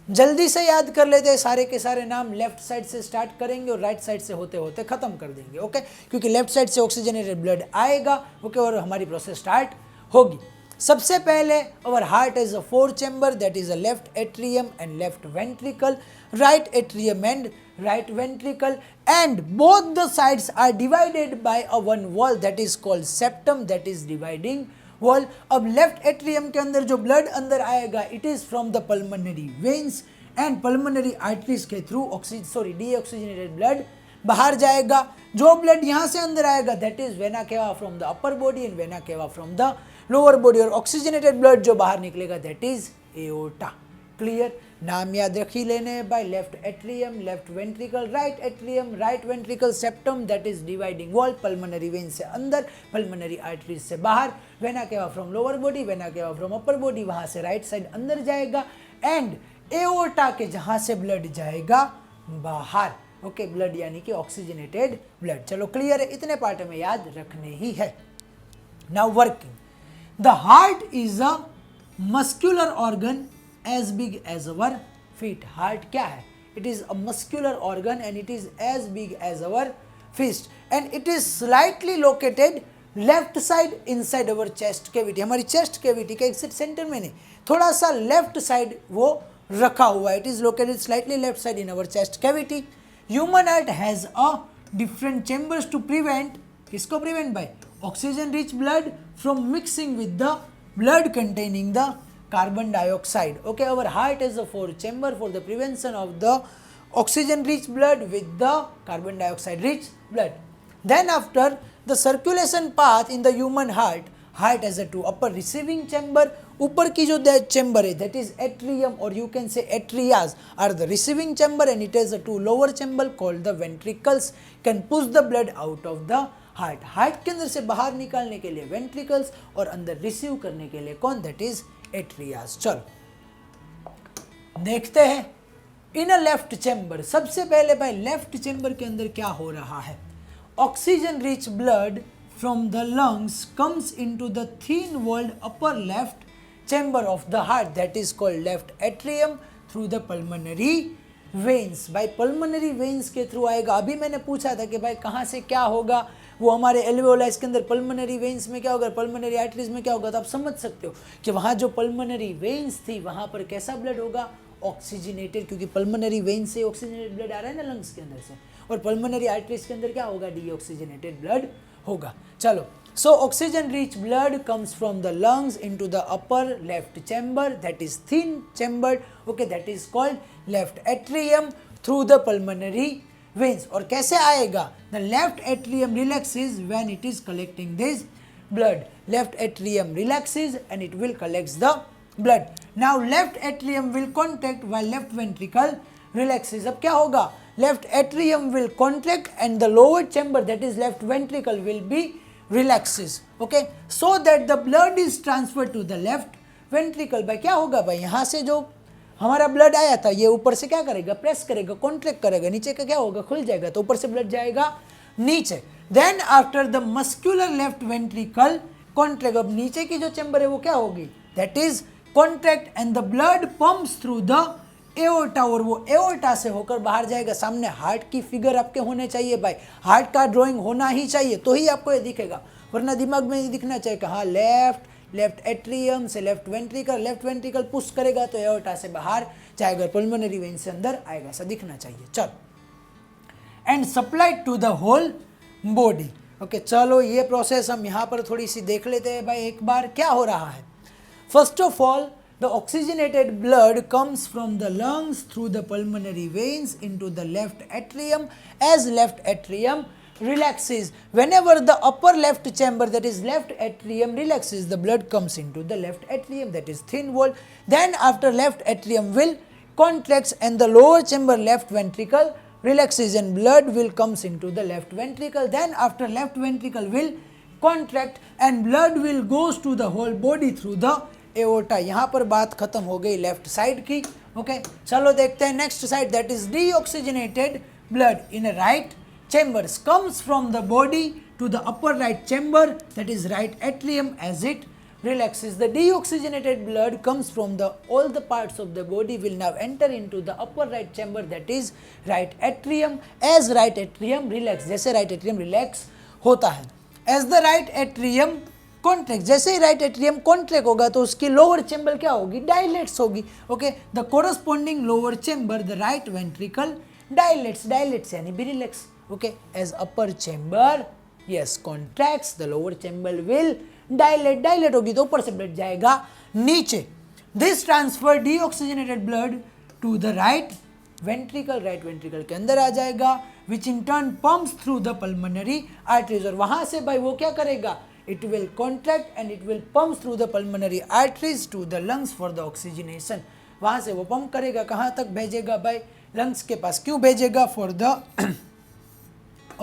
जल्दी से याद कर लेते हैं सारे के सारे नाम। लेफ्ट साइड से स्टार्ट करेंगे और राइट साइड से होते होते खत्म कर देंगे। ओके, क्योंकि लेफ्ट साइड से ऑक्सीजनेटेड ब्लड आएगा। ओके, और हमारी प्रोसेस स्टार्ट होगी। सबसे पहले our heart is a 4 chamber that is a left atrium and left ventricle, right atrium and right ventricle, and both the sides are divided by a one wall that is called septum, that is dividing wall. अब left atrium के अंदर जो blood अंदर आएगा it is from the pulmonary veins and pulmonary arteries के through deoxygenated blood बाहर जाएगा। जो blood यहाँ से अंदर आएगा that is vena cava from the upper body and vena cava from the lower body, और oxygenated blood जो बाहर निकलेगा that is aorta। क्लियर? नाम याद रखी लेने by left atrium, left ventricle, right atrium, right ventricle, septum that is dividing wall, pulmonary vein से अंदर, पल्मोनरी आर्टरीज से बाहर, vena cava from lower body, vena cava from upper body, वहां से राइट साइड अंदर जाएगा, एंड एओर्टा के जहां से ब्लड जाएगा बाहर। ओके, ब्लड यानी कि ऑक्सीजनेटेड ब्लड। चलो क्लियर है? इतने पार्ट में याद रखने ही है। Now working, the heart is a muscular organ as big as our feet. Heart क्या है? It is a muscular organ and it is as big as our fist and it is slightly located left side inside our chest cavity. हमारी chest cavity के exit centre में नहीं, थोड़ा सा left side वो रखा हुआ है। It is located slightly left side in our chest cavity. Human heart has a different chambers to prevent, किसको prevent by? Oxygen rich blood from mixing with the blood containing the carbon dioxide. Okay, our heart is a 4 chamber for the prevention of the oxygen rich blood with the carbon dioxide rich blood. Then after the circulation path in the human heart, heart as a two upper receiving chamber, ऊपर की जो chamber है that is atrium और you can say atrias are the receiving chamber and it is a two lower chamber called the ventricles can push the blood out of the heart. Heart के अंदर से बाहर निकालने के लिए ventricles और अंदर रिसीव करने के लिए कौन, दैट इज एट्रियाज। चलो देखते हैं इन अ लेफ्ट चैम्बर। सबसे पहले भाई लेफ्ट चैम्बर के अंदर क्या हो रहा है, oxygen rich blood from the lungs comes into the thin walled upper left chamber of the heart that is called left atrium through the pulmonary veins. भाई पल्मोनरी वेन्स के थ्रू आएगा। अभी मैंने पूछा था कि भाई कहाँ से क्या होगा, वो हमारे एल्वेओलाइज के अंदर पल्मोनरी वेन्स में क्या होगा, पल्मोनरी आर्टरीज में क्या होगा, तो आप समझ सकते हो कि वहाँ जो पल्मोनरी वेन्स थी वहाँ पर कैसा ब्लड होगा, ऑक्सीजनेटेड, क्योंकि पल्मोनरी वेन से ऑक्सीजनेटेड ब्लड आ रहा है ना लंग्स के अंदर से, और पल्मोनरी आर्टरीज के अंदर क्या होगा, डीऑक्सीजनेटेड ब्लड होगा। चलो so oxygen rich blood comes from the lungs into the upper left chamber that is thin chamber, okay, that is called left atrium through the pulmonary veins। और कैसे आएगा, the left atrium relaxes when it is collecting this blood, left atrium relaxes and it will collects the blood. Now left atrium will contract while left ventricle relaxes. अब क्या होगा, left atrium will contract and the lower chamber that is left ventricle will be relaxes, okay, so that the blood is transferred to the left ventricle। भाई क्या होगा, भाई यहाँ से जो हमारा ब्लड आया था ये ऊपर से क्या करेगा, प्रेस करेगा, कॉन्ट्रैक्ट करेगा, नीचे का क्या होगा, खुल जाएगा, तो ऊपर से ब्लड जाएगा नीचे। Then after the muscular left ventricle contract, अब नीचे की जो चैम्बर है वो क्या होगी, that is contract and the blood pumps through the aorta, और वो एओर्टा से होकर बाहर जाएगा। सामने हार्ट की फिगर आपके होने चाहिए भाई, हार्ट का ड्राइंग होना ही चाहिए तो ही आपको ये दिखेगा, वरना दिमाग में ये दिखना चाहिए कि हाँ लेफ्ट एट्रियम से लेफ्ट वेंट्रिकल पुश करेगा तो एओर्टा से बाहर जाएगा, पल्मोनरी वेन से अंदर आएगा, ऐसा दिखना चाहिए। चलो and supplied to the whole body, okay. चलो ये प्रोसेस हम यहाँ पर थोड़ी सी देख लेते हैं भाई एक बार क्या हो रहा है। First of all, the oxygenated blood comes from the lungs through the pulmonary veins into the left atrium. As left atrium relaxes, whenever the upper left chamber that is left atrium relaxes, the blood comes into the left atrium that is thin walled. Then after left atrium will contracts and the lower chamber left ventricle relaxes and blood will comes into the left ventricle. Then after left ventricle will contract and blood will goes to the whole body through the aorta. यहाँ पर बात खत्म हो गई left side की, okay. चलो देखते हैं next side, that is deoxygenated blood in right chambers comes from the body to the upper right chamber that is right atrium as it relaxes. The deoxygenated blood comes from the all the parts of the body will now enter into the upper right chamber that is right atrium as right atrium relax, जैसे right atrium relax होता है। As the right atrium contract, जैसे ही right atrium contract होगा तो उसकी lower chamber क्या होगी, dilates होगी, okay. The corresponding lower chamber the right ventricle dilates यानी भी relax, okay. As upper chamber yes contracts the lower chamber will dilate होगी तो ऊपर से ब्लड जाएगा नीचे। This transfer deoxygenated blood to the right ventricle के अंदर आ जाएगा, which in turn pumps through the pulmonary arteries, और वहां से भाई वो क्या करेगा, it will contract and it will pump through the pulmonary arteries to the lungs for the oxygenation। वहाँ से वो पंप करेगा, कहाँ तक भेजेगा भाई, लंग्स के पास। क्यों भेजेगा, for the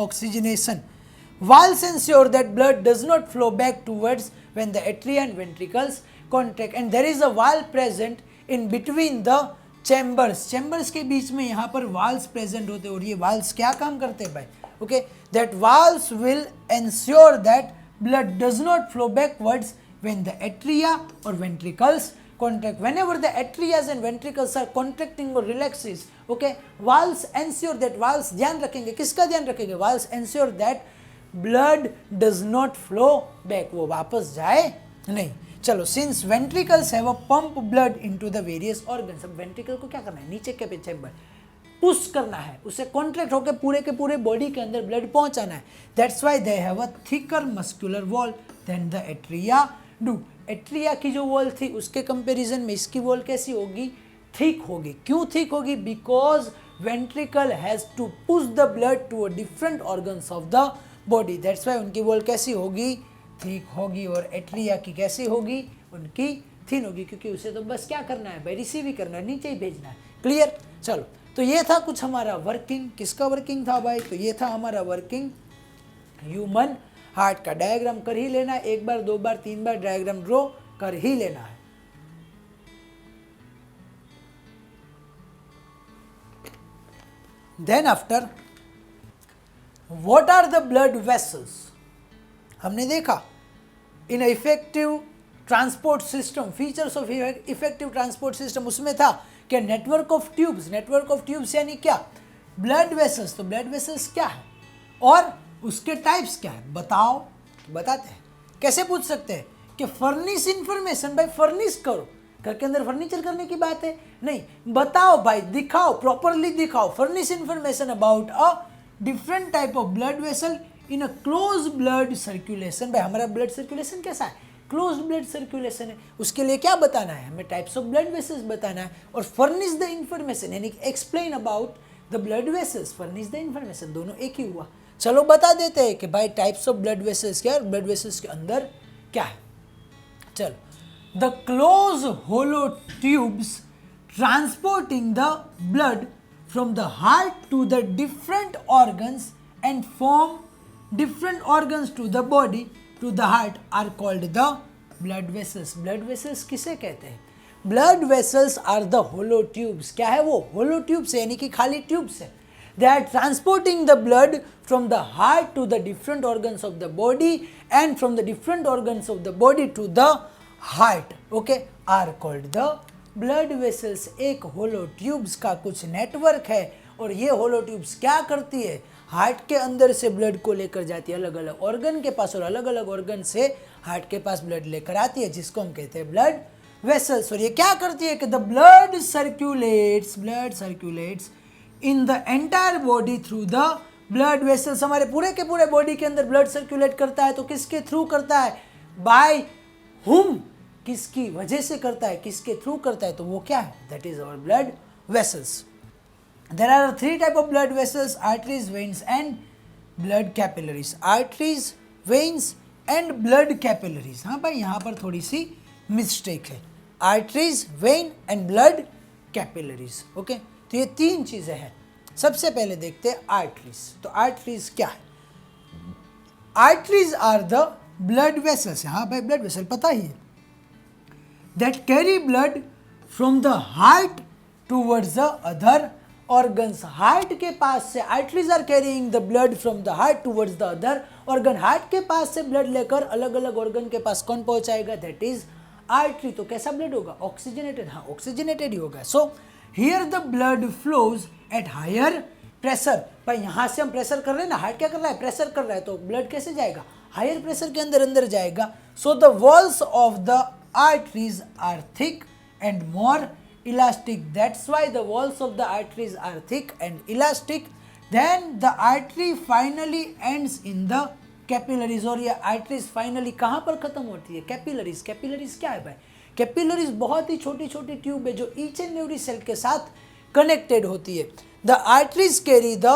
oxygenation। Valves ensure that blood does not flow back towards when the atria and ventricles contract and there is a valve present in between the chambers के बीच में यहाँ पर valves present होते हैं, और ये valves क्या काम करते हैं भाई, okay, that valves will ensure that blood does not flow backwards when the atria or ventricles contract. Whenever the atrias and ventricles are contracting or relaxes, okay, valves ensure that, valves ध्यान रखेंगे, किसका ध्यान रखेंगे, valves ensure that blood does not flow back, वो वापस जाए नहीं। चलो since ventricles have a pump blood into the various organs, अब ventricle को क्या करना है, नीचे के चैम्बर पुश करना है, उसे कॉन्ट्रैक्ट होकर पूरे के पूरे बॉडी के अंदर ब्लड पहुंचाना है। That's why they have a thicker muscular wall than the atria do. Atria की जो वॉल थी उसके कंपैरिजन में इसकी वॉल कैसी होगी, थिक होगी। क्यों थिक होगी, because ventricle has to push the blood to different organs of the body, that's why उनकी वॉल कैसी होगी, थिक होगी और एट्रिया की कैसी होगी, उनकी थिन होगी, क्योंकि उसे तो बस क्या करना है भाई, रिसीव ही करना है, नीचे ही भेजना है। क्लियर। चलो, तो ये था कुछ हमारा वर्किंग, किसका वर्किंग था भाई, तो ये था हमारा वर्किंग ह्यूमन हार्ट का। डायग्राम कर ही लेना, एक बार, दो बार, तीन बार डायग्राम ड्रॉ कर ही लेना है। Then after, what are the blood vessels. हमने देखा in effective transport system, features of effective transport system, उसमें था क्या, network of tubes. Network of tubes यानी क्या, ब्लड वेसल्स। तो ब्लड वेसल्स क्या है और उसके टाइप्स क्या है, बताओ। बताते हैं, कैसे पूछ सकते हैं कि फर्निश इंफॉर्मेशन, भाई फर्निश करो, घर के अंदर फर्नीचर करने की बात है, नहीं, बताओ भाई, दिखाओ, प्रॉपरली दिखाओ। Furnish information about a different type of blood vessel in a close blood circulation. भाई हमारा ब्लड सर्कुलेशन कैसा है, क्लोज ब्लड सर्कुलेशन है, उसके लिए क्या बताना है, हमें टाइप्स ऑफ ब्लड वेसल्स बताना है, और फर्निश द इंफॉर्मेशन यानी explain about the blood vessels, furnish the information, दोनों एक ही हुआ। चलो बता देते हैं कि भाई टाइप्स ऑफ ब्लड वेसल्स क्या है, ब्लड वेसल्स के अंदर क्या है। चलो, the close hollow tubes transporting the blood from the heart to the different organs and from different organs to the body to the heart are called the blood vessels. blood vessels किसे कहते हैं, blood vessels are the hollow tubes. क्या है वो, hollow tubes है, यानी कि खाली tubes है। they are transporting the blood from the heart to the different organs of the body and from the different organs of the body to the heart, okay, are called the blood vessels. एक hollow tubes का कुछ network है, और ये hollow tubes क्या करती है, heart के अंदर से ब्लड को लेकर जाती है अलग अलग ऑर्गन के पास, और अलग अलग ऑर्गन से हार्ट के पास ब्लड लेकर आती है, जिसको हम कहते हैं ब्लड वेसल्स। और ये क्या करती है कि the blood circulates in the entire body through the blood vessels. हमारे पूरे के पूरे बॉडी के अंदर ब्लड सर्क्यूलेट करता है, तो किसके थ्रू करता है, बाय हुम, किसकी वजह से करता है, किसके थ्रू करता है, तो वो क्या है, that is our blood vessels. There are three type of blood vessels: arteries, veins, and blood capillaries. Arteries, veins, and blood capillaries. हाँ भाई, यहाँ पर थोड़ी सी मिस्टेक है। Arteries, vein, and blood capillaries. Okay? तो ये तीन चीजें हैं। सबसे पहले देखते हैं arteries. तो arteries क्या है? Arteries are the blood vessels. हाँ भाई, blood vessel पता ही है। That carry blood from the heart towards the other organs. Heart के पास से arteries are carrying the blood from the heart towards the other organ. Heart के पास से ब्लड लेकर अलग अलग ऑर्गन के पास कौन पहुंचाएगा, that is artery. तो कैसा ब्लड होगा, ऑक्सीजनेटेड। हाँ, ऑक्सीजनेटेड ही होगा। So here the blood flows at higher pressure. भाई यहाँ से हम प्रेशर कर रहे हैं ना, हार्ट क्या कर रहा है, प्रेशर कर रहा है, तो ब्लड कैसे जाएगा, हायर प्रेशर के अंदर अंदर जाएगा। So the walls of the arteries are thick and more elastic. That's why the walls of the arteries are thick and elastic. Then the artery finally ends in the capillaries. और ये arteries finally कहाँ पर खत्म होती है, capillaries. capillaries क्या है भाई, capillaries बहुत ही छोटी छोटी ट्यूब है जो each and every cell के साथ कनेक्टेड होती है। The arteries carry the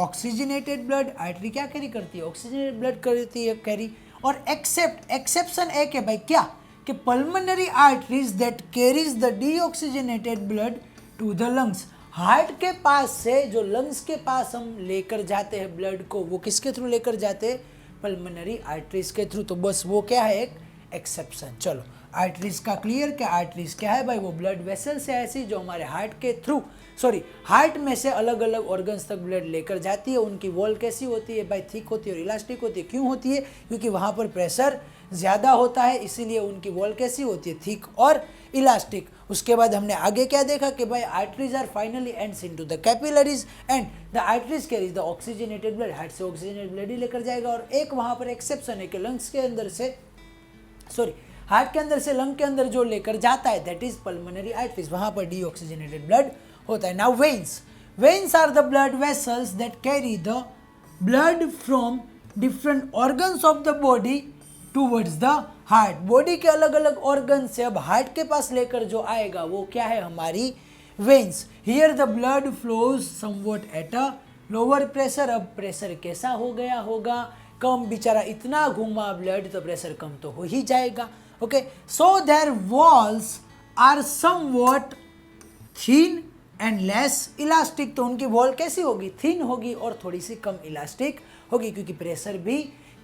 oxygenated blood. artery क्या कैरी करती है, ऑक्सीजनेटेड ब्लड करती है कैरी। और एक्सेप्शन एक है भाई, क्या कि pulmonary arteries that carries the deoxygenated blood to the lungs. Heart के पास से जो लंग्स के पास हम लेकर जाते हैं ब्लड को, वो किसके थ्रू लेकर जाते हैं, पल्मोनरी आर्टरीज के थ्रू। तो बस वो क्या है, एक एक्सेप्शन। चलो, आर्टरीज का क्लियर, क्या आर्टरीज क्या है भाई, वो ब्लड वेसल्स है ऐसी जो हमारे हार्ट के थ्रू, हार्ट में से अलग अलग ऑर्गन्स तक ब्लड लेकर जाती है। उनकी वॉल कैसी होती है भाई, थिक होती है और इलास्टिक होती है। क्यों होती है, क्योंकि वहाँ पर प्रेशर ज़्यादा होता है, इसीलिए उनकी वॉल कैसी होती है, थिक और इलास्टिक। उसके बाद हमने आगे क्या देखा कि भाई arteries are finally ends into the capillaries and the arteries carries the oxygenated blood. Heart से ऑक्सीजनेटेड ब्लड ही लेकर जाएगा। और एक वहाँ पर एक्सेप्शन है कि लंग्स के अंदर से हार्ट के अंदर से लंग के अंदर जो लेकर जाता है, दैट इज पल्मोनरी आर्टरीज, वहाँ पर डीऑक्सीजनेटेड ब्लड होता है। Now veins are the blood vessels that carry the blood from different organs of the body towards the heart. Body के अलग अलग ऑर्गन से अब हार्ट के पास लेकर जो आएगा वो क्या है, हमारी veins. Here the blood flows somewhat at a lower pressure. अब प्रेशर कैसा हो गया होगा, कम, बेचारा इतना घूमा ब्लड तो प्रेशर कम तो हो ही जाएगा. Okay, so their walls are somewhat thin and less elastic. तो उनकी वॉल कैसी होगी? थीन होगी और थोड़ी सी कम इलास्टिक होगी क्योंकि प्रेशर भी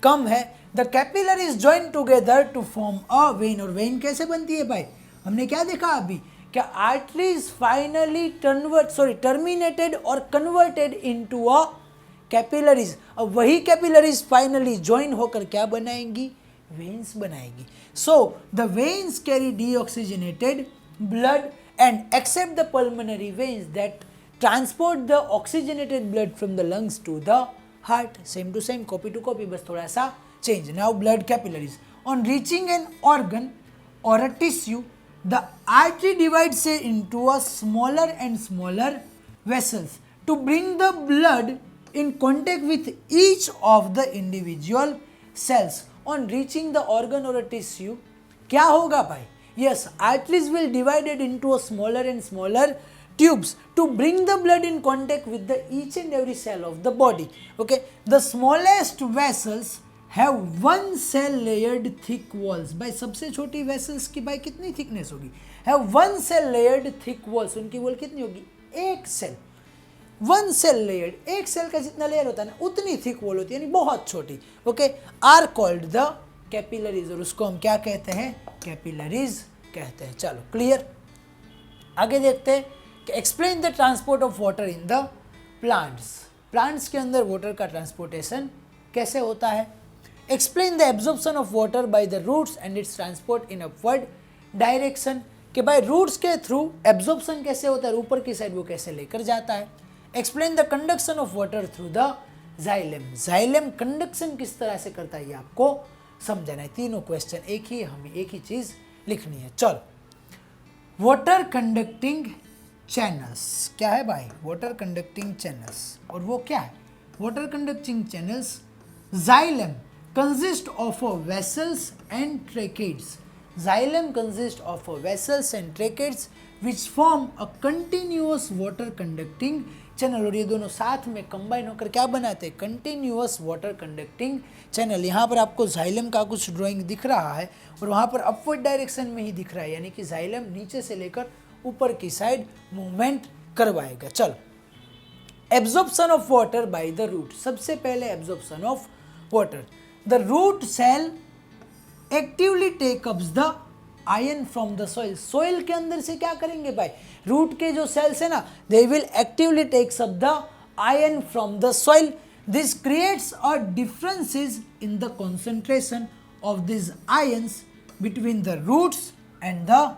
कम है. The capillaries join together to form a vein. और वेन कैसे बनती है भाई? हमने क्या देखा अभी? क्या आर्टरीज फाइनली टर्मिनेटेड और कन्वर्टेड इनटू अ कैपिलरीज. अब वही कैपिलरीज फाइनली ज्वाइन होकर क्या बनाएंगी? वेन्स बनाएगी. So the veins carry deoxygenated blood and except the pulmonary veins that transport the oxygenated blood from the lungs to the heart. Same to same, copy to copy, बस थोड़ा सा change. Now blood capillaries. On reaching an organ or a tissue, the artery divides it into a smaller and smaller vessels to bring the blood in contact with each of the individual cells. On reaching the organ or a tissue, क्या होगा भाई? Yes, arteries will divided into a smaller and smaller tubes to bring the blood in contact with the each and every cell of the body. Okay, the smallest vessels have one cell layered thick walls. भाई सबसे छोटी vessels की भाई कितनी thickness होगी? Have one cell layered thick walls. उनकी wall कितनी होगी? एक cell. वन सेल लेयर्ड, एक सेल का जितना लेयर होता है ना उतनी थिक वॉल होती है, यानी बहुत छोटी. Okay, are called the capillaries. और उसको हम क्या कहते हैं? कैपिलरीज कहते हैं. चलो क्लियर. आगे देखते हैं कि explain the transport of water in the plants. Plants के अंदर वाटर का ट्रांसपोर्टेशन कैसे होता है? Explain the absorption of water by the roots and its transport in upward direction. कि भाई रूट्स के थ्रू एब्जॉर्प्शन कैसे होता है, ऊपर की साइड वो कैसे लेकर जाता है. Explain the conduction of water through the xylem. Xylem conduction किस तरह से करता है ये आपको समझना है. तीनों क्वेश्चन हमें एक ही चीज लिखनी है. चलो, वाटर कंडक्टिंग चैनल्स क्या है भाई? Water conducting channels. और वो क्या है? Water conducting channels, xylem consist of vessels and ट्रेकेट्स. Xylem consist of vessels and ट्रेकेट्स which form a continuous water conducting channel. और ये दोनों साथ में कंबाइन होकर क्या बनाते हैं? Continuous water conducting channel. यहाँ पर आपको जाइलम का कुछ ड्राइंग दिख रहा है और वहाँ पर अपवर्ड डायरेक्शन में ही दिख रहा है, यानी कि जाइलम नीचे से लेकर ऊपर की साइड मूवमेंट करवाएगा. चलो, absorption of water by the root. सबसे पहले absorption of water. The root cell actively take up the ion from the soil. Soil के अंदर से क्या करेंगे भाई? रूट के जो सेल्स है ना, they will actively takes up the ion from the soil. This creates a differences in the concentration of this ions between the roots and the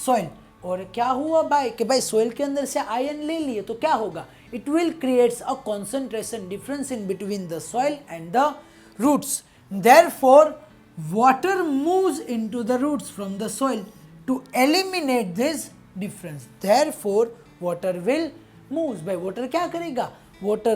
soil. और क्या हुआ भाई कि भाई सॉइल के अंदर से आयन ले लिए तो क्या होगा? It will creates a concentration difference in between the soil and the roots. Therefore water moves into the roots from the soil to eliminate this difference. Therefore water will move. भाई water क्या करेगा? water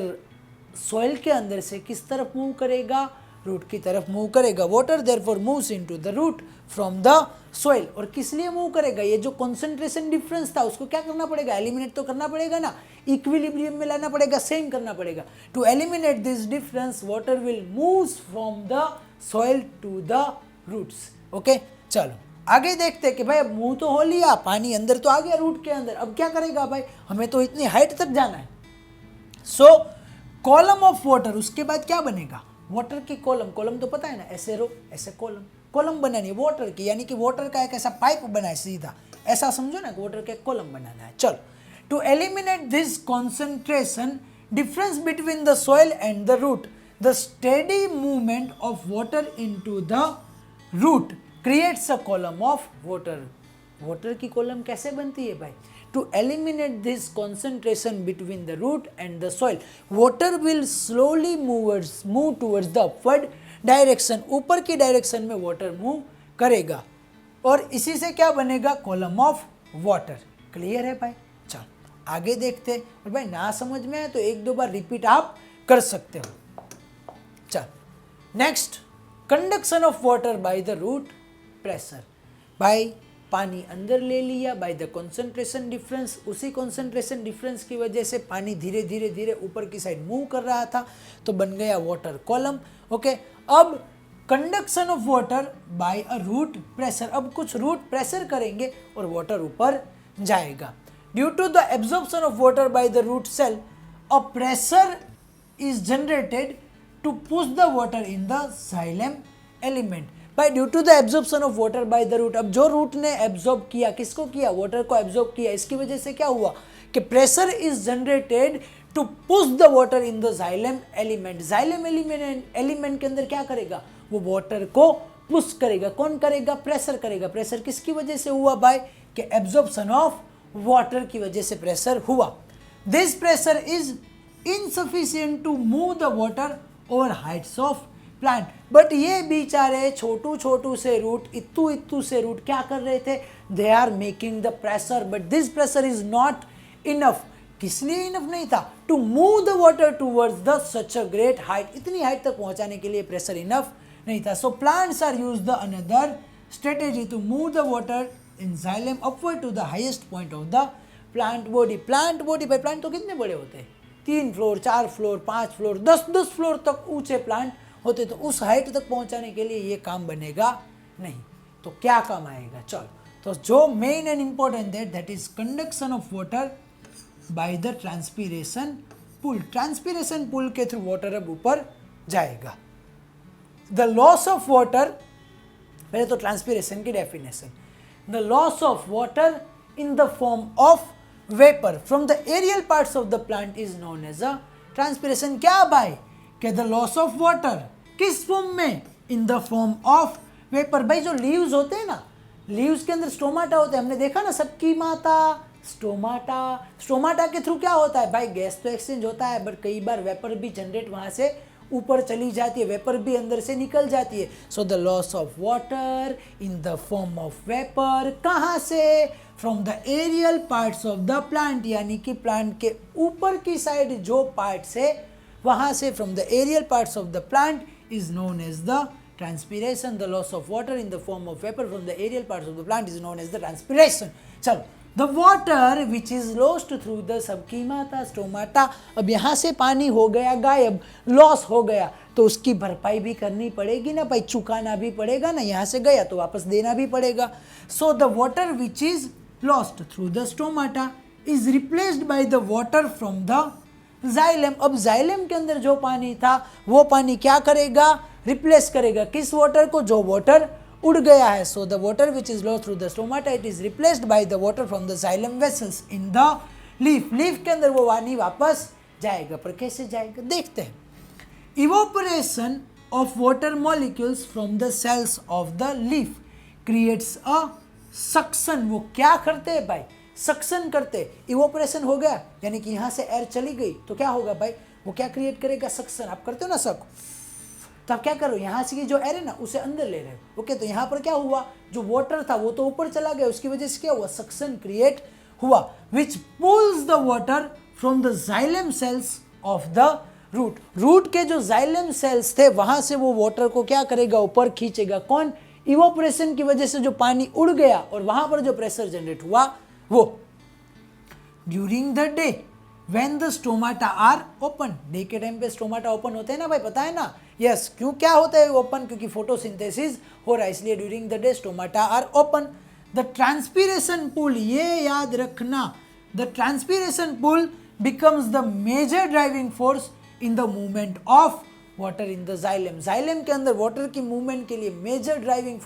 soil के अंदर से किस तरफ move करेगा? Root की तरफ मूव करेगा. water therefore moves into the root from the soil. और किस लिए मूव करेगा? ये जो concentration difference था उसको क्या करना पड़ेगा? एलिमिनेट तो करना पड़ेगा ना, इक्विलिब्रियम में लाना पड़ेगा, सेम करना पड़ेगा. To eliminate this difference water will move from the soil to the roots. Okay, चलो आगे देखते हैं कि भाई अब मुंह तो हो लिया, पानी अंदर तो आ गया रूट के अंदर, अब क्या करेगा भाई? हमें तो इतनी हाइट तक जाना है. सो कॉलम ऑफ वाटर, उसके बाद क्या बनेगा? वाटर की कॉलम. कॉलम तो पता है ना, ऐसे रो ऐसे कॉलम. कॉलम बनानी है वाटर की, यानी कि वाटर का एक ऐसा पाइप बना है सीधा, ऐसा समझो ना, वाटर का कॉलम बनाना है. चलो, to eliminate this concentration difference between the soil and the root, the steady movement of water into the root creates a column of water. water की column कैसे बनती है भाई? To eliminate this concentration between the root and the soil, water will slowly move towards the upward direction. ऊपर की direction में water move करेगा और इसी से क्या बनेगा? column of water. क्लियर है भाई? चलो आगे देखते हैं. और भाई ना समझ में आए तो एक दो बार रिपीट आप कर सकते हो. Next, conduction of water by the root pressure. भाई पानी अंदर ले लिया बाय द कॉन्सेंट्रेशन डिफरेंस, उसी कॉन्सेंट्रेशन डिफरेंस की वजह से पानी धीरे धीरे धीरे ऊपर की साइड मूव कर रहा था, तो बन गया वाटर कॉलम। ओके, अब conduction of water by a root pressure, अब कुछ रूट प्रेशर करेंगे और वाटर ऊपर जाएगा। Due to the absorption of water by the root cell, a pressure is generated to push the water in the xylem element. By due to the absorption of water by the root, अब जो root ने absorb किया, किसको किया, water को absorb किया, इसकी वजह से क्या हुआ कि pressure is generated to push the water in the xylem element. Xylem element के अंदर क्या करेगा, वो वाटर को पुश करेगा। कौन करेगा, प्रेशर करेगा। प्रेशर किसकी वजह से हुआ, बाय के एब्जॉर्प्शन ऑफ वाटर की वजह से प्रेशर हुआ। This pressure is insufficient to move the water over heights of plant. But ये बेचारे छोटू छोटू से रूट, इत्तू इत्तू से रूट क्या कर रहे थे, they are making the pressure, but this pressure is not enough. किस लिए इनफ नहीं था, to move the water towards the such a great height, इतनी हाइट तक पहुंचाने के लिए प्रेशर इनफ नहीं था। So plants are use the another strategy to move the water in xylem upward to the highest point of the plant body. Plant body, भाई plant तो कितने बड़े होते हैं, 3 फ्लोर 4 फ्लोर 5 फ्लोर 10 फ्लोर तक ऊंचे प्लांट होते, तो उस हाइट तक पहुंचाने के लिए ये काम बनेगा नहीं, तो क्या काम आएगा। चलो, तो जो मेन एंड इंपॉर्टेंट है that is conduction of water by the transpiration pull. Transpiration pull के थ्रू वाटर अब ऊपर जाएगा। द लॉस ऑफ वाटर, पहले तो ट्रांसपीरेशन की definition, the loss of water in the form of vapour from the aerial parts of the plant is known as a transpiration. क्या by के the loss of water किस फॉर्म में, in the form of vapour. भाई जो leaves होते हैं ना, लीव्स के अंदर स्टोमाटा होते हैं, हमने देखा ना सबकी माता स्टोमाटा, स्टोमाटा के थ्रू क्या होता है भाई, गैस तो एक्सचेंज होता है, बट कई बार वेपर भी जनरेट वहां से ऊपर चली जाती है, वेपर भी अंदर से निकल जाती है। So the loss of water in the form of vapour, कहाँ से, from the aerial parts of the plant, यानी कि प्लांट के ऊपर की साइड जो पार्ट्स है वहां से, from the aerial parts of the plant is known as the transpiration. The loss of water in the form of vapour from the aerial parts of the plant is known as the transpiration. चलो, the water which is lost through the सबकी माता stomata, अब यहाँ से पानी हो गया गायब, लॉस हो गया, तो उसकी भरपाई भी करनी पड़ेगी ना भाई, चुकाना भी पड़ेगा ना, यहाँ से गया तो वापस देना भी पड़ेगा। So the water which is lost through the stomata is replaced by the water from the xylem. अब जाइलम के अंदर जो पानी था वो पानी क्या करेगा, रिप्लेस करेगा किस वाटर को, जो वाटर उड़ गया है। So the water which is lost through the stomata it is replaced by the water from the xylem vessels in the leaf. Leaf के अंदर वो पानी वापस जाएगा, पर कैसे जाएगा देखते हैं। Evaporation of water molecules from the cells of the leaf creates a suction. वो क्या करते हैं भाई, सक्शन करते। इवोपरेशन हो गया यानी कि यहाँ से एयर चली गई, तो क्या होगा भाई, वो क्या क्रिएट करेगा, सक्शन। आप करते हो ना सक, तो आप क्या करो, यहाँ से जो एयर है ना उसे अंदर ले रहे हो। ओके, तो यहाँ पर क्या हुआ, जो वाटर था वो तो ऊपर चला गया, उसकी वजह से क्या हुआ, सक्शन क्रिएट हुआ, which pulls the water from the xylem cells of the root. Root के जो जाइलम सेल्स थे वहां से वो वाटर को क्या करेगा, ऊपर खींचेगा। कौन, इवोपरेशन की वजह से जो पानी उड़ गया और वहां पर जो प्रेशर जनरेट हुआ वो। During the day when the stomata are open, day के टाइम पे स्टोमाटा ओपन होते हैं ना भाई, पता है ना। यस, क्यों क्या होता है ओपन, क्योंकि फोटोसिंथेसिस हो रहा है, इसलिए during the day stomata are open. The transpiration pull, ये याद रखना, the transpiration pull becomes the major driving force in the movement of water in the xylem. Xylem के अंदर वाटर की मूवमेंट के लिए मेजर ड्राइविंग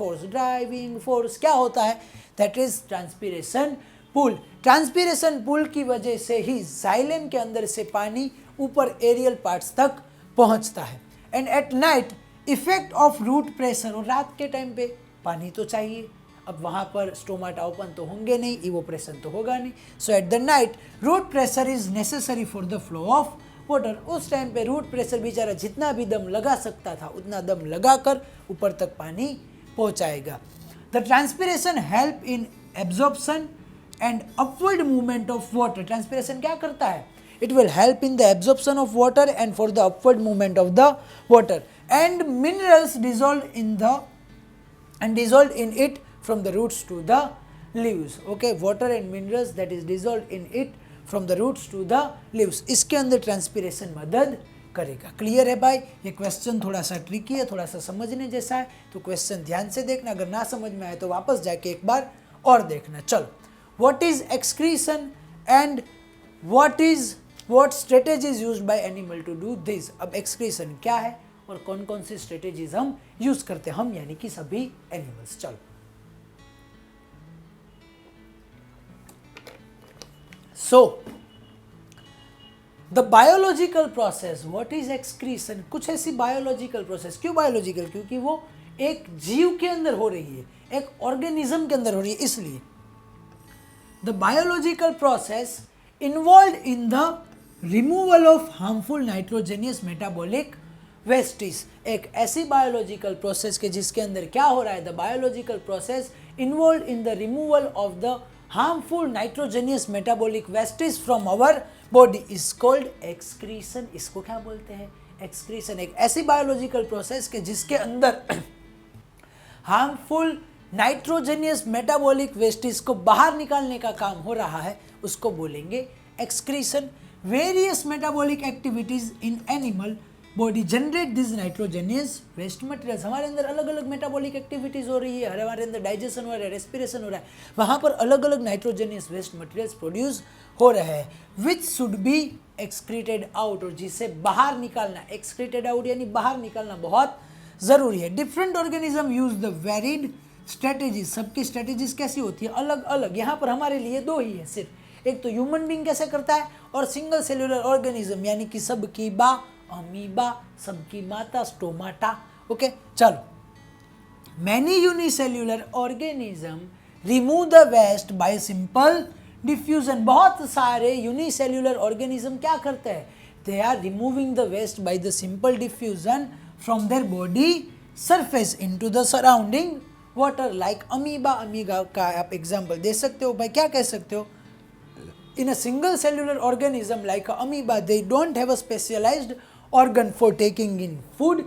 फोर्स क्या होता है, that is transpiration pull. Transpiration pull की वजह से ही जाइलम के अंदर से पानी ऊपर एरियल पार्ट्स तक पहुंचता है। And at night effect of root pressure, और रात के टाइम पे पानी तो चाहिए, अब वहां पर स्टोमाटा ओपन तो होंगे नहीं, इवोपरेशन तो होगा नहीं। So at the night root pressure is necessary for the flow of water. उस टाइम पे रूट प्रेशर बेचारा जितना भी दम लगा सकता था उतना दम लगाकर ऊपर तक पानी पहुंचाएगा। The transpiration help in absorption and upward movement of water. Transpiration क्या करता है, it will help in the absorption of water and for the upward movement of the water, and minerals dissolved in it from the roots to the leaves. Okay, water and minerals that is dissolved in it from the roots to the leaves. इसके अंदर transpiration मदद करेगा. Clear है भाई? ये question थोड़ा सा tricky है, थोड़ा सा समझने जैसा है, तो क्वेश्चन ध्यान से देखना. अगर ना समझ में आए तो वापस जाके एक बार और देखना. चलो, what is excretion and what strategies used by animal to do this. अब एक्सक्रीशन क्या है और कौन कौन सी स्ट्रेटेजीज हम यूज करते हैं, हम यानी कि सभी एनिमल्स. चलो, so the biological process, what is excretion. कुछ ऐसी बायोलॉजिकल प्रोसेस. क्यों बायोलॉजिकल? क्योंकि वो एक जीव के अंदर हो रही है, एक ऑर्गेनिज्म के अंदर हो रही है, इसलिए the biological process involve in the removal of harmful nitrogenous metabolic wastes. एक ऐसी बायोलॉजिकल प्रोसेस के जिसके अंदर क्या हो रहा है, the biological process involve in the removal of the harmful nitrogenous metabolic wastes from our body is called excretion. इसको क्या बोलते हैं? एक्सक्रीशन. एक ऐसी बायोलॉजिकल प्रोसेस के जिसके अंदर हार्मफुल नाइट्रोजेनियस मेटाबॉलिक वेस्टिस को बाहर निकालने का काम हो रहा है, उसको बोलेंगे excretion. Various metabolic activities in animal body generate this nitrogenous waste materials. हमारे अंदर अलग अलग मेटाबॉलिक एक्टिविटीज हो रही है, हमारे अंदर डाइजेशन हो रहा है, रेस्पिरेशन हो रहा है, वहाँ पर अलग अलग नाइट्रोजेनियस वेस्ट मटेरियल्स प्रोड्यूस हो रहे हैं, which should be excreted out, और जिसे बाहर निकालना. एक्सक्रीटेड आउट यानी बाहर निकालना बहुत ज़रूरी है. Different organism use the varied strategies. सबकी स्ट्रेटेजीज कैसी होती है? अलग अलग. यहाँ पर हमारे लिए दो ही है सिर्फ. एक तो ह्यूमन बींग कैसे करता है, और सिंगल सेल्यूलर ऑर्गेनिज्म यानी कि सबकी बा, अमीबा, सबकी माता, स्टोमाटा. ओके, चलो. Many unicellular organism remove the waste by simple diffusion. बहुत सारे यूनिसेल्यूलर ऑर्गेनिज्म क्या करते हैं? They are removing the waste by the simple diffusion from their body surface into the surrounding water. Like amoeba. Amoeba का आप example दे सकते हो भाई, क्या कह सकते हो? In a single cellular organism like amoeba, they don't have a specialized organ for taking in food,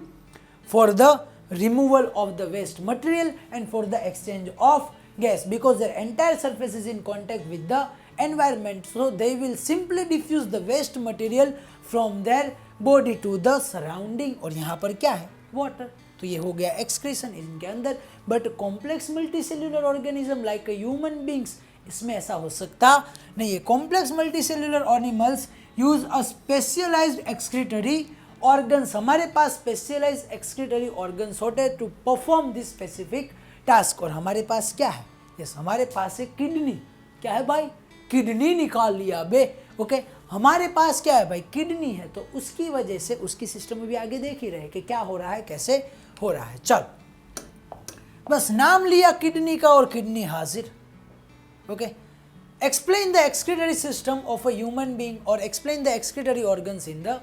for the removal of the waste material and for the exchange of gas, because their entire surface is in contact with the environment, so they will simply diffuse the waste material from their body to the surrounding. और यहाँ पर क्या है? water. तो ये हो गया excretion इनके अंदर. But complex multicellular organism like human beings, इसमें ऐसा हो सकता नहीं है. Complex multicellular animals use a specialised excretory organs. हमारे पास स्पेशलाइज्ड एक्सक्रीटरी ऑर्गन्स होते हैं to perform this specific task. और हमारे पास क्या है? यस, हमारे पास है किडनी. क्या है भाई? किडनी निकाल लिया बे. ओके, हमारे पास क्या है भाई? किडनी है. तो उसकी वजह से उसकी सिस्टम में भी आगे देख ही रहे कि क्या हो रहा है, कैसे हो रहा है. चल, बस नाम लिया किडनी का और किडनी हाजिर. Okay, explain the excretory system of a human being or explain the excretory organs in the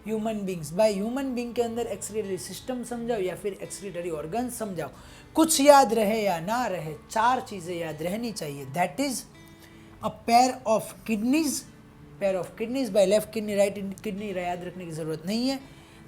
human beings. by human being के अंदर excretory system समझाओ या फिर excretory organs समझाओ. कुछ याद रहे या ना रहे, चार चीज़ें याद रहनी चाहिए. that is a pair of kidneys. pair of kidneys by left kidney, right kidney याद रखने की ज़रूरत नहीं है.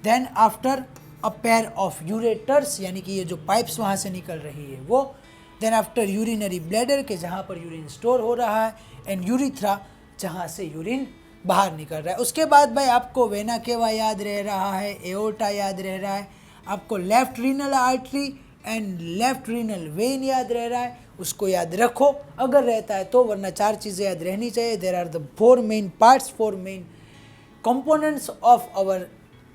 then after a pair of ureters यानी कि ये जो pipes वहाँ से निकल रही है वो. देन आफ्टर यूरिनरी ब्लैडर के जहाँ पर यूरिन स्टोर हो रहा है, एंड यूरिथ्रा जहाँ से यूरिन बाहर निकल रहा है. उसके बाद भाई आपको वेना केवा याद रह रहा है, एओर्टा याद रह रहा है, आपको left renal artery and left renal vein याद रह रहा है. उसको याद रखो अगर रहता है तो, वरना चार चीज़ें याद रहनी चाहिए. There are the four main parts, four main components of our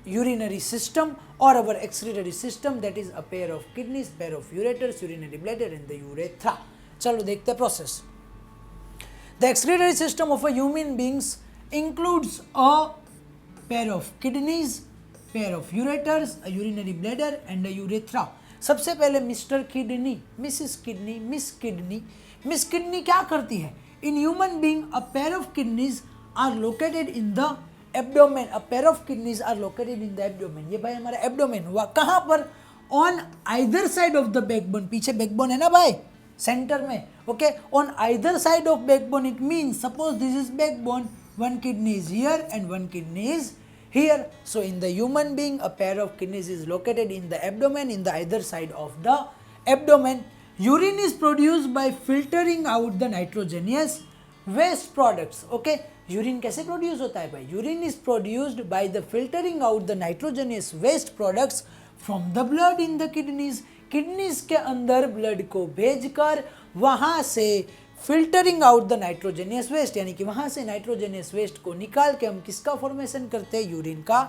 urinary system or our excretory system, that is a pair of kidneys, pair of ureters, urinary bladder and the urethra. चलो देखते हैं process. The excretory system of a human beings includes a pair of kidneys, pair of ureters, a urinary bladder and a urethra. सबसे पहले mister kidney, Mrs kidney, miss kidney. Miss kidney क्या करती है? In human being, a pair of kidneys are located in the abdomen. A pair of kidneys are located in the abdomen. ये भाई हमारा abdomen हुआ. कहाँ पर? On either side of the backbone. पीछे backbone है ना भाई, सेंटर में. Okay, on either side of backbone, it means suppose this is backbone, one kidney is here and one kidney is here. So in the human being, a pair of kidneys is located in the abdomen, in the either side of the abdomen. Urine is produce by filtering out the nitrogenous waste products. Okay, urine कैसे produce होता है भाई? Urine is produced by the filtering out the nitrogenous waste products from the blood in the kidneys. Kidneys के अंदर blood को भेजकर वहां से filtering out the nitrogenous waste, यानी कि वहां से नाइट्रोजेनियस वेस्ट को निकाल के हम किसका फॉर्मेशन करते हैं? यूरिन का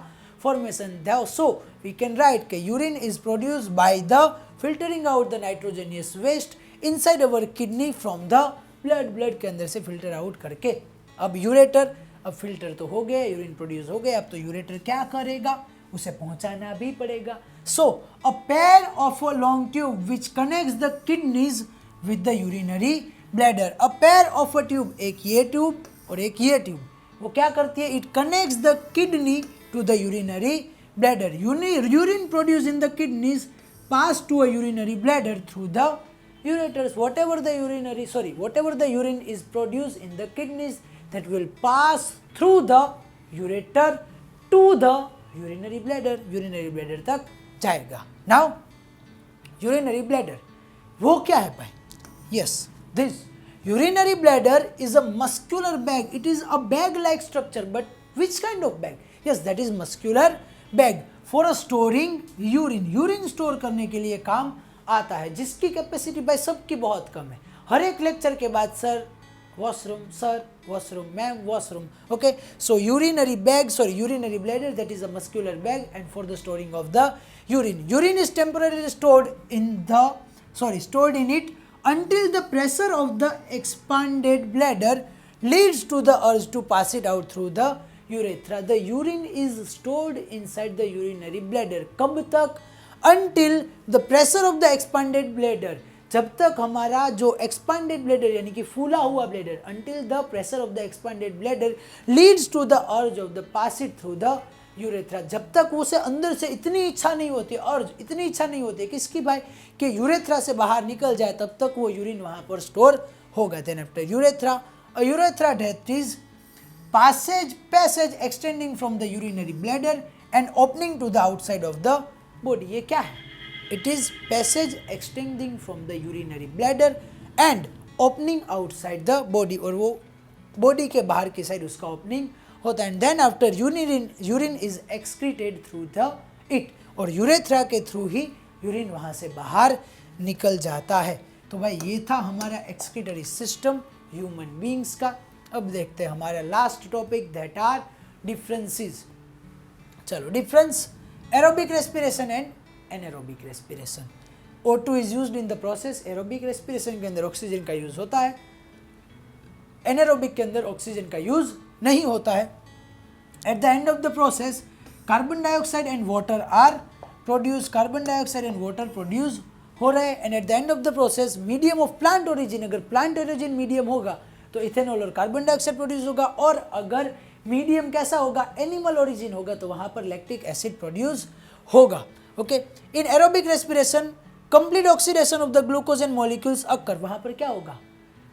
formation. So we can write कि urine is produce by the filtering out the nitrogenous waste inside our kidney from the blood. Blood के अंदर से फिल्टर आउट करके. अब यूरेटर, अब फिल्टर तो हो गया, यूरिन प्रोड्यूस हो गया, अब तो यूरेटर क्या करेगा? उसे पहुंचाना भी पड़ेगा. So a pair of a long tube which connects the kidneys with the urinary bladder. A pair of a tube, एक ये ट्यूब और एक ये ट्यूब, वो क्या करती है? It connects the kidney to the urinary bladder. Urine produce in the kidneys pass to a urinary bladder through the ureters. Whatever the urine is produced in the kidneys, that will pass through the ureter to the urinary bladder. urinary bladder तक जाएगा. Now urinary bladder वो क्या है भाई? Yes, this urinary bladder is a muscular bag. It is a bag like structure, but which kind of bag? Yes, that is muscular bag for a storing urine. urine store करने के लिए काम आता है, जिसकी कैपेसिटी भाई सबकी बहुत कम है. हर एक लेक्चर के बाद sir washroom, ma'am washroom. Okay, so urinary bladder, that is a muscular bag and for the storing of the urine is temporarily stored in it until the pressure of the expanded bladder leads to the urge to pass it out through the urethra. The urine is stored inside the urinary bladder. कब तक? Until the pressure of the expanded bladder, जब तक हमारा जो expanded bladder यानी कि फूला हुआ bladder, until the pressure of the expanded bladder leads to the urge of the pass it through the urethra. जब तक उसे अंदर से इतनी इच्छा नहीं होती, इतनी इच्छा नहीं होती किसकी भाई? कि यूरेथ्रा से बाहर निकल जाए, तब तक वो यूरिन वहाँ पर स्टोर होगा. Then after urethra, a urethra that is passage extending from the urinary bladder and opening to the outside of the body. ये क्या है? It is passage extending from the urinary bladder and opening outside the body, और वो body के बाहर की side उसका opening होता है. And then after urine is excreted through the it, और यूरेथ्रा के थ्रू ही यूरिन वहाँ से बाहर निकल जाता है. तो भाई ये था हमारा एक्सक्रीटरी सिस्टम ह्यूमन बींग्स का. अब देखते हैं हमारा last topic, that are differences. चलो, difference aerobic respiration and anaerobic respiration. O2 is used in the process. Aerobic respiration के अंदर ऑक्सीजन का यूज होता है, एनारोबिक के अंदर ऑक्सीजन का यूज नहीं होता है. At the end of the process carbon dioxide and water are produce. Carbon dioxide and water produce हो रहे हैं. And at the end of the process medium of plant origin, अगर प्लांट ओरिजिन मीडियम होगा तो ethanol और carbon dioxide produce होगा, और अगर मीडियम कैसा होगा? एनिमल ओरिजिन होगा, तो वहाँ पर लैक्टिक एसिड प्रोड्यूस होगा. Okay, in aerobic respiration complete oxidation of the glucose and molecules occur. वहाँ पर क्या होगा?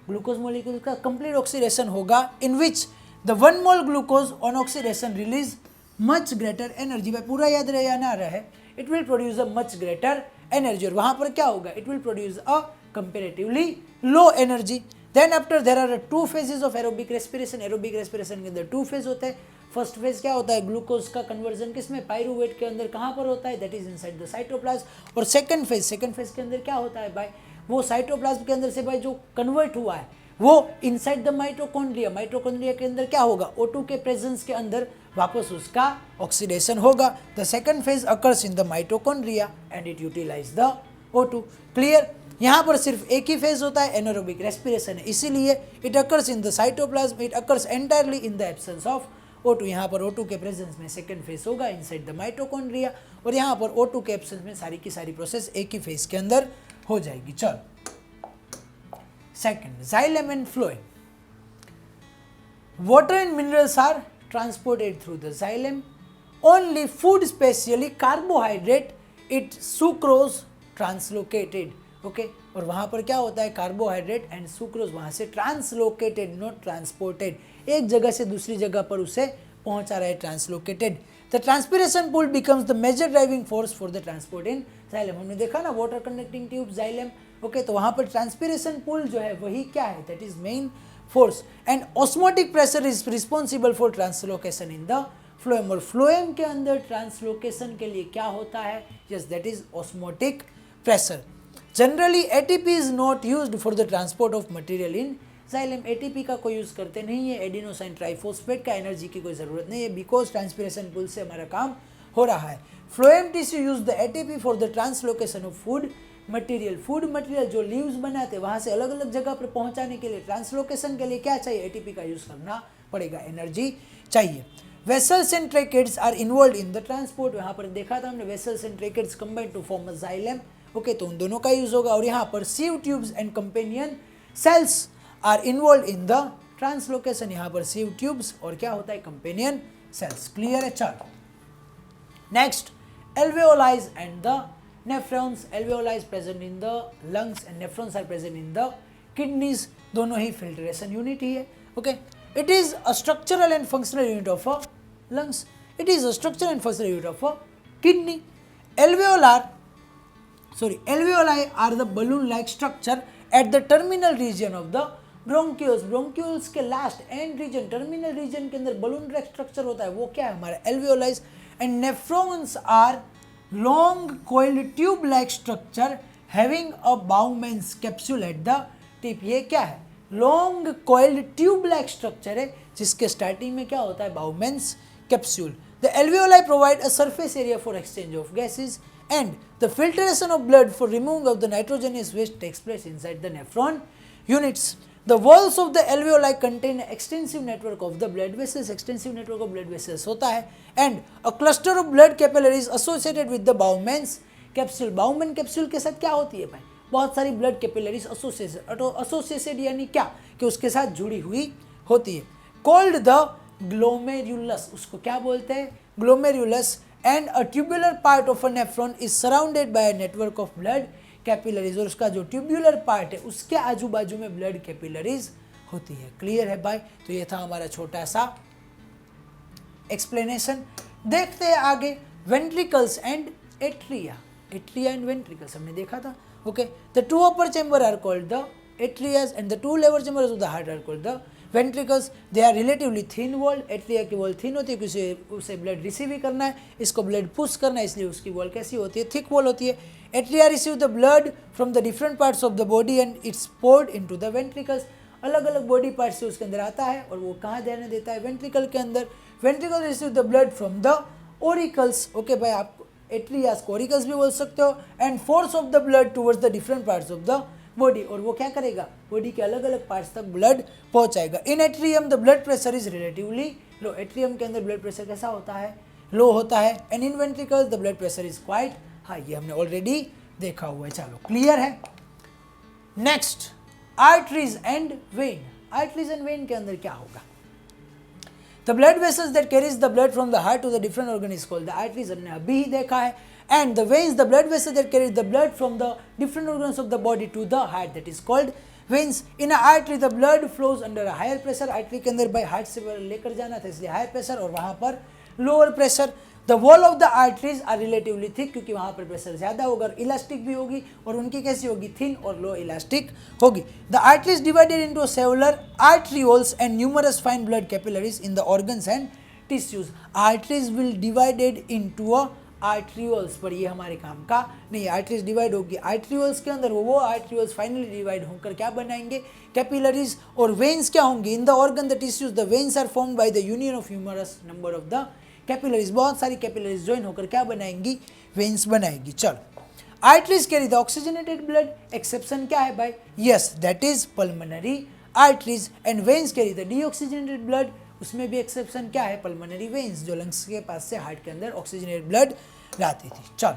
ग्लूकोज मॉलिक्यूल का कंप्लीट ऑक्सीडेशन होगा, in which the 1 mole glucose on oxidation release much greater energy. भाई पूरा याद रहे या ना रहे, it will produce a much greater energy. और वहाँ पर क्या होगा? It will produce a comparatively low energy. Then after there are 2 phases of aerobic respiration. Aerobic respiration के अंदर 2 फेज होते हैं. फर्स्ट फेज क्या होता है? ग्लूकोज का कन्वर्जन किसमें? पायरूवेट के अंदर. कहाँ पर होता है? That is inside the cytoplasm. और सेकंड फेज के अंदर क्या होता है भाई? वो साइटोप्लाज्म के अंदर से भाई जो कन्वर्ट हुआ है वो इनसाइड द माइटोकॉन्ड्रिया. माइटोकॉन्ड्रिया के अंदर क्या होगा? O2 के प्रेजेंस के अंदर वापस उसका ऑक्सीडेशन होगा. The second phase occurs in the mitochondria and it utilise the O2. Clear? यहाँ पर सिर्फ एक ही फेज होता है, एनारोबिक रेस्पिरेशन है, इसीलिए it occurs in the cytoplasm, it occurs entirely in the absence of O2. यहाँ पर O2 के प्रेजेंस में सेकंड फेज होगा इनसाइड द माइटोकॉन्ड्रिया, और यहाँ पर O2 के एब्सेंस में सारी की सारी प्रोसेस एक ही फेज के अंदर हो जाएगी. चलो, second, xylem and phloem. Water and minerals are transported through the xylem. Only food, specially carbohydrate, it sucrose translocated. Okay, और वहाँ पर क्या होता है? कार्बोहाइड्रेट एंड सुक्रोज वहाँ से ट्रांसलोकेटेड, नॉट ट्रांसपोर्टेड. एक जगह से दूसरी जगह पर उसे पहुँचा रहा है, translocated. The transpiration pull becomes the major driving force for the transport in xylem. हमने देखा ना, water conducting tube xylem, okay, तो वहाँ पर ट्रांसपिरेशन पुल जो है वही क्या है, that is main force. And osmotic pressure is responsible for translocation in the phloem, और फ्लोएम के अंदर ट्रांसलोकेशन के लिए क्या होता है, yes that is osmotic pressure. Generally ATP is not used for the transport of material in xylem, ATP का कोई यूज करते नहीं है, एडिनोसाइन ट्राइफॉस्फेट का एनर्जी की कोई जरूरत नहीं है, बिकॉज ट्रांसपिरेशन पुल से हमारा काम हो रहा है। Phloem tissue use the ATP for the translocation of food material, food material जो लीव्स बनाते वहां से अलग अलग जगह पर पहुंचाने के लिए ट्रांसलोकेशन के लिए क्या चाहिए, एटीपी का यूज करना पड़ेगा, एनर्जी चाहिए। Vessels and tracheids are involve in the transport, यहाँ पर देखा था हमने vessels and tracheids combine to form a xylem, okay, तो उन दोनों का यूज होगा। और यहाँ पर sieve tubes and companion cells are involve in the translocation, यहाँ पर सीव ट्यूब्स और क्या होता है, कंपेनियन सेल्स। क्लियर है, चलो next, alveoli and the nephrons, alveoli is present in the lungs and nephrons are present in the kidneys, दोनों ही filtration unit ही है, okay, it is a structural and functional unit of a lungs, it is a structural and functional unit of a kidney. Alveoli are the balloon like structure at the terminal region of the bronchioles, bronchioles के last end region, terminal region के अंदर balloon like structure होता है, वो क्या है हमारा alveoli। And nephrons are long coiled tube like structure having a Bowman's capsule at the tip, ये क्या है, long coiled tube like structure है जिसके starting में क्या होता है, Bowman's capsule. The alveoli provide a surface area for exchange of gases and the filtration of blood for removing of the nitrogenous waste takes place inside the nephron units. The walls of the alveoli contain an extensive network of the blood vessels, extensive network of blood vessels होता है, and a cluster of blood capillaries associated with the Bowman's capsule. Bowman capsule के साथ क्या होती है भाई, बहुत सारी blood capillaries associated यानी क्या, कि उसके साथ जुड़ी हुई होती है। Called the glomerulus, उसको क्या बोलते हैं, glomerulus, and a tubular part of a nephron is surrounded by a network of blood capillaries, और उसका जो ट्यूब्यूलर पार्ट है उसके आजू बाजू में ब्लड कैपिलरीज होती है। क्लियर है भाई, तो ये था हमारा छोटा सा एक्सप्लेनेशन। देखते हैं आगे, ventricles and atria, atria and ventricles हमने देखा था, okay. The two upper chamber are called the atrias and the two lower chambers of the heart are called the ventricles. They are relatively thin walled, atria की wall thin होती है क्योंकि उसे blood receive ही करना है, इसको blood push करना है, इसलिए उसकी वॉल कैसी होती है, थिक वॉल होती है। Atria receive the blood from the different parts of the body and it's poured into the ventricles, अलग अलग बॉडी पार्ट से उसके अंदर आता है और वो कहाँ देने देता है, वेंट्रिकल के अंदर। Ventricle receive the blood from the oracles, okay भाई, आप एट्रियास को ओरिकल्स भी बोल सकते हो, and force of the blood towards the different parts of the body, और वो क्या करेगा, बॉडी के अलग अलग पार्ट्स तक ब्लड पहुंचाएगा। In atrium the blood pressure is relatively low, atrium के अंदर ब्लड प्रेशर कैसा होता है, लो होता है। And in ventricles the blood pressure is quite high, ये हमने ऑलरेडी देखा हुआ है। चलो क्लियर है। Next, arteries and vein, arteries and vein के अंदर क्या होगा, the blood vessels that carries the blood from the heart to the different organ is called the arteries, हमने अभी ही देखा है। And the veins, the blood vessels that carry the blood from the different organs of the body to the heart, that is called veins. In a artery the blood flows under a higher pressure, artery के अंदर भाई heart से लेकर जाना था इसलिए higher pressure, और वहाँ पर lower pressure. The wall of the arteries are relatively thick, क्योंकि वहाँ पर प्रेशर ज़्यादा होगा और इलास्टिक भी होगी, और उनकी कैसी होगी, थिन और लो इलास्टिक होगी। The arteries divided into several arterioles and numerous fine blood capillaries in the organs and tissues. Arteries will divided into a arterioles, पर ये हमारे काम का नहीं, आर्टरीज डिवाइड होगी आर्ट्रियोल्स के अंदर, वो आर्ट्रियोल्स फाइनली डिवाइड होकर क्या बनाएंगे, कैपिलरीज। और वेन्स क्या होंगे, in the organ the tissues the veins are formed by the union of numerous number of the capillaries, बहुत सारी कैपिलरीज ज्वाइन होकर क्या बनाएंगी, वेन्स बनाएंगी। चलो, arteries carry the oxygenated blood, exception क्या है भाई, yes that is pulmonary arteries, and veins carry the deoxygenated blood, उसमें भी एक्सेप्शन क्या है, पल्मोनरी वेन्स, जो लंग्स के पास से हार्ट के अंदर ऑक्सीजनेटेड ब्लड लाती थी। चल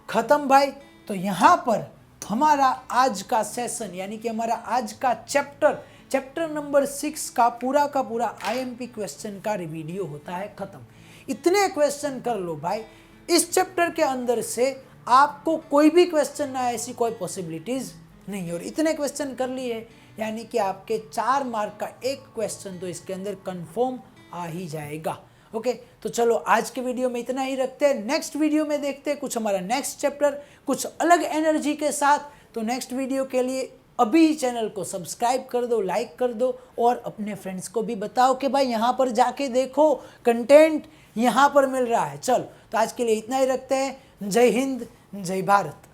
खत्म भाई, तो यहाँ पर हमारा आज का सेशन यानी कि हमारा आज का चैप्टर नंबर 6 का पूरा आईएमपी क्वेश्चन का वीडियो होता है खत्म। इतने क्वेश्चन कर लो भाई, इस चैप्टर के अंदर से आपको कोई भी क्वेश्चन ना, ऐसी कोई पॉसिबिलिटीज नहीं, और इतने क्वेश्चन कर लिए यानी कि आपके 4 मार्क का एक क्वेश्चन तो इसके अंदर कंफर्म आ ही जाएगा। ओके, तो चलो आज के वीडियो में इतना ही रखते हैं, नेक्स्ट वीडियो में देखते हैं कुछ हमारा नेक्स्ट चैप्टर कुछ अलग एनर्जी के साथ। तो नेक्स्ट वीडियो के लिए अभी ही चैनल को सब्सक्राइब कर दो, लाइक कर दो और अपने फ्रेंड्स को भी बताओ कि भाई यहाँ पर जाके देखो, कंटेंट यहाँ पर मिल रहा है। चलो, तो आज के लिए इतना ही रखते हैं। जय हिंद, जय भारत।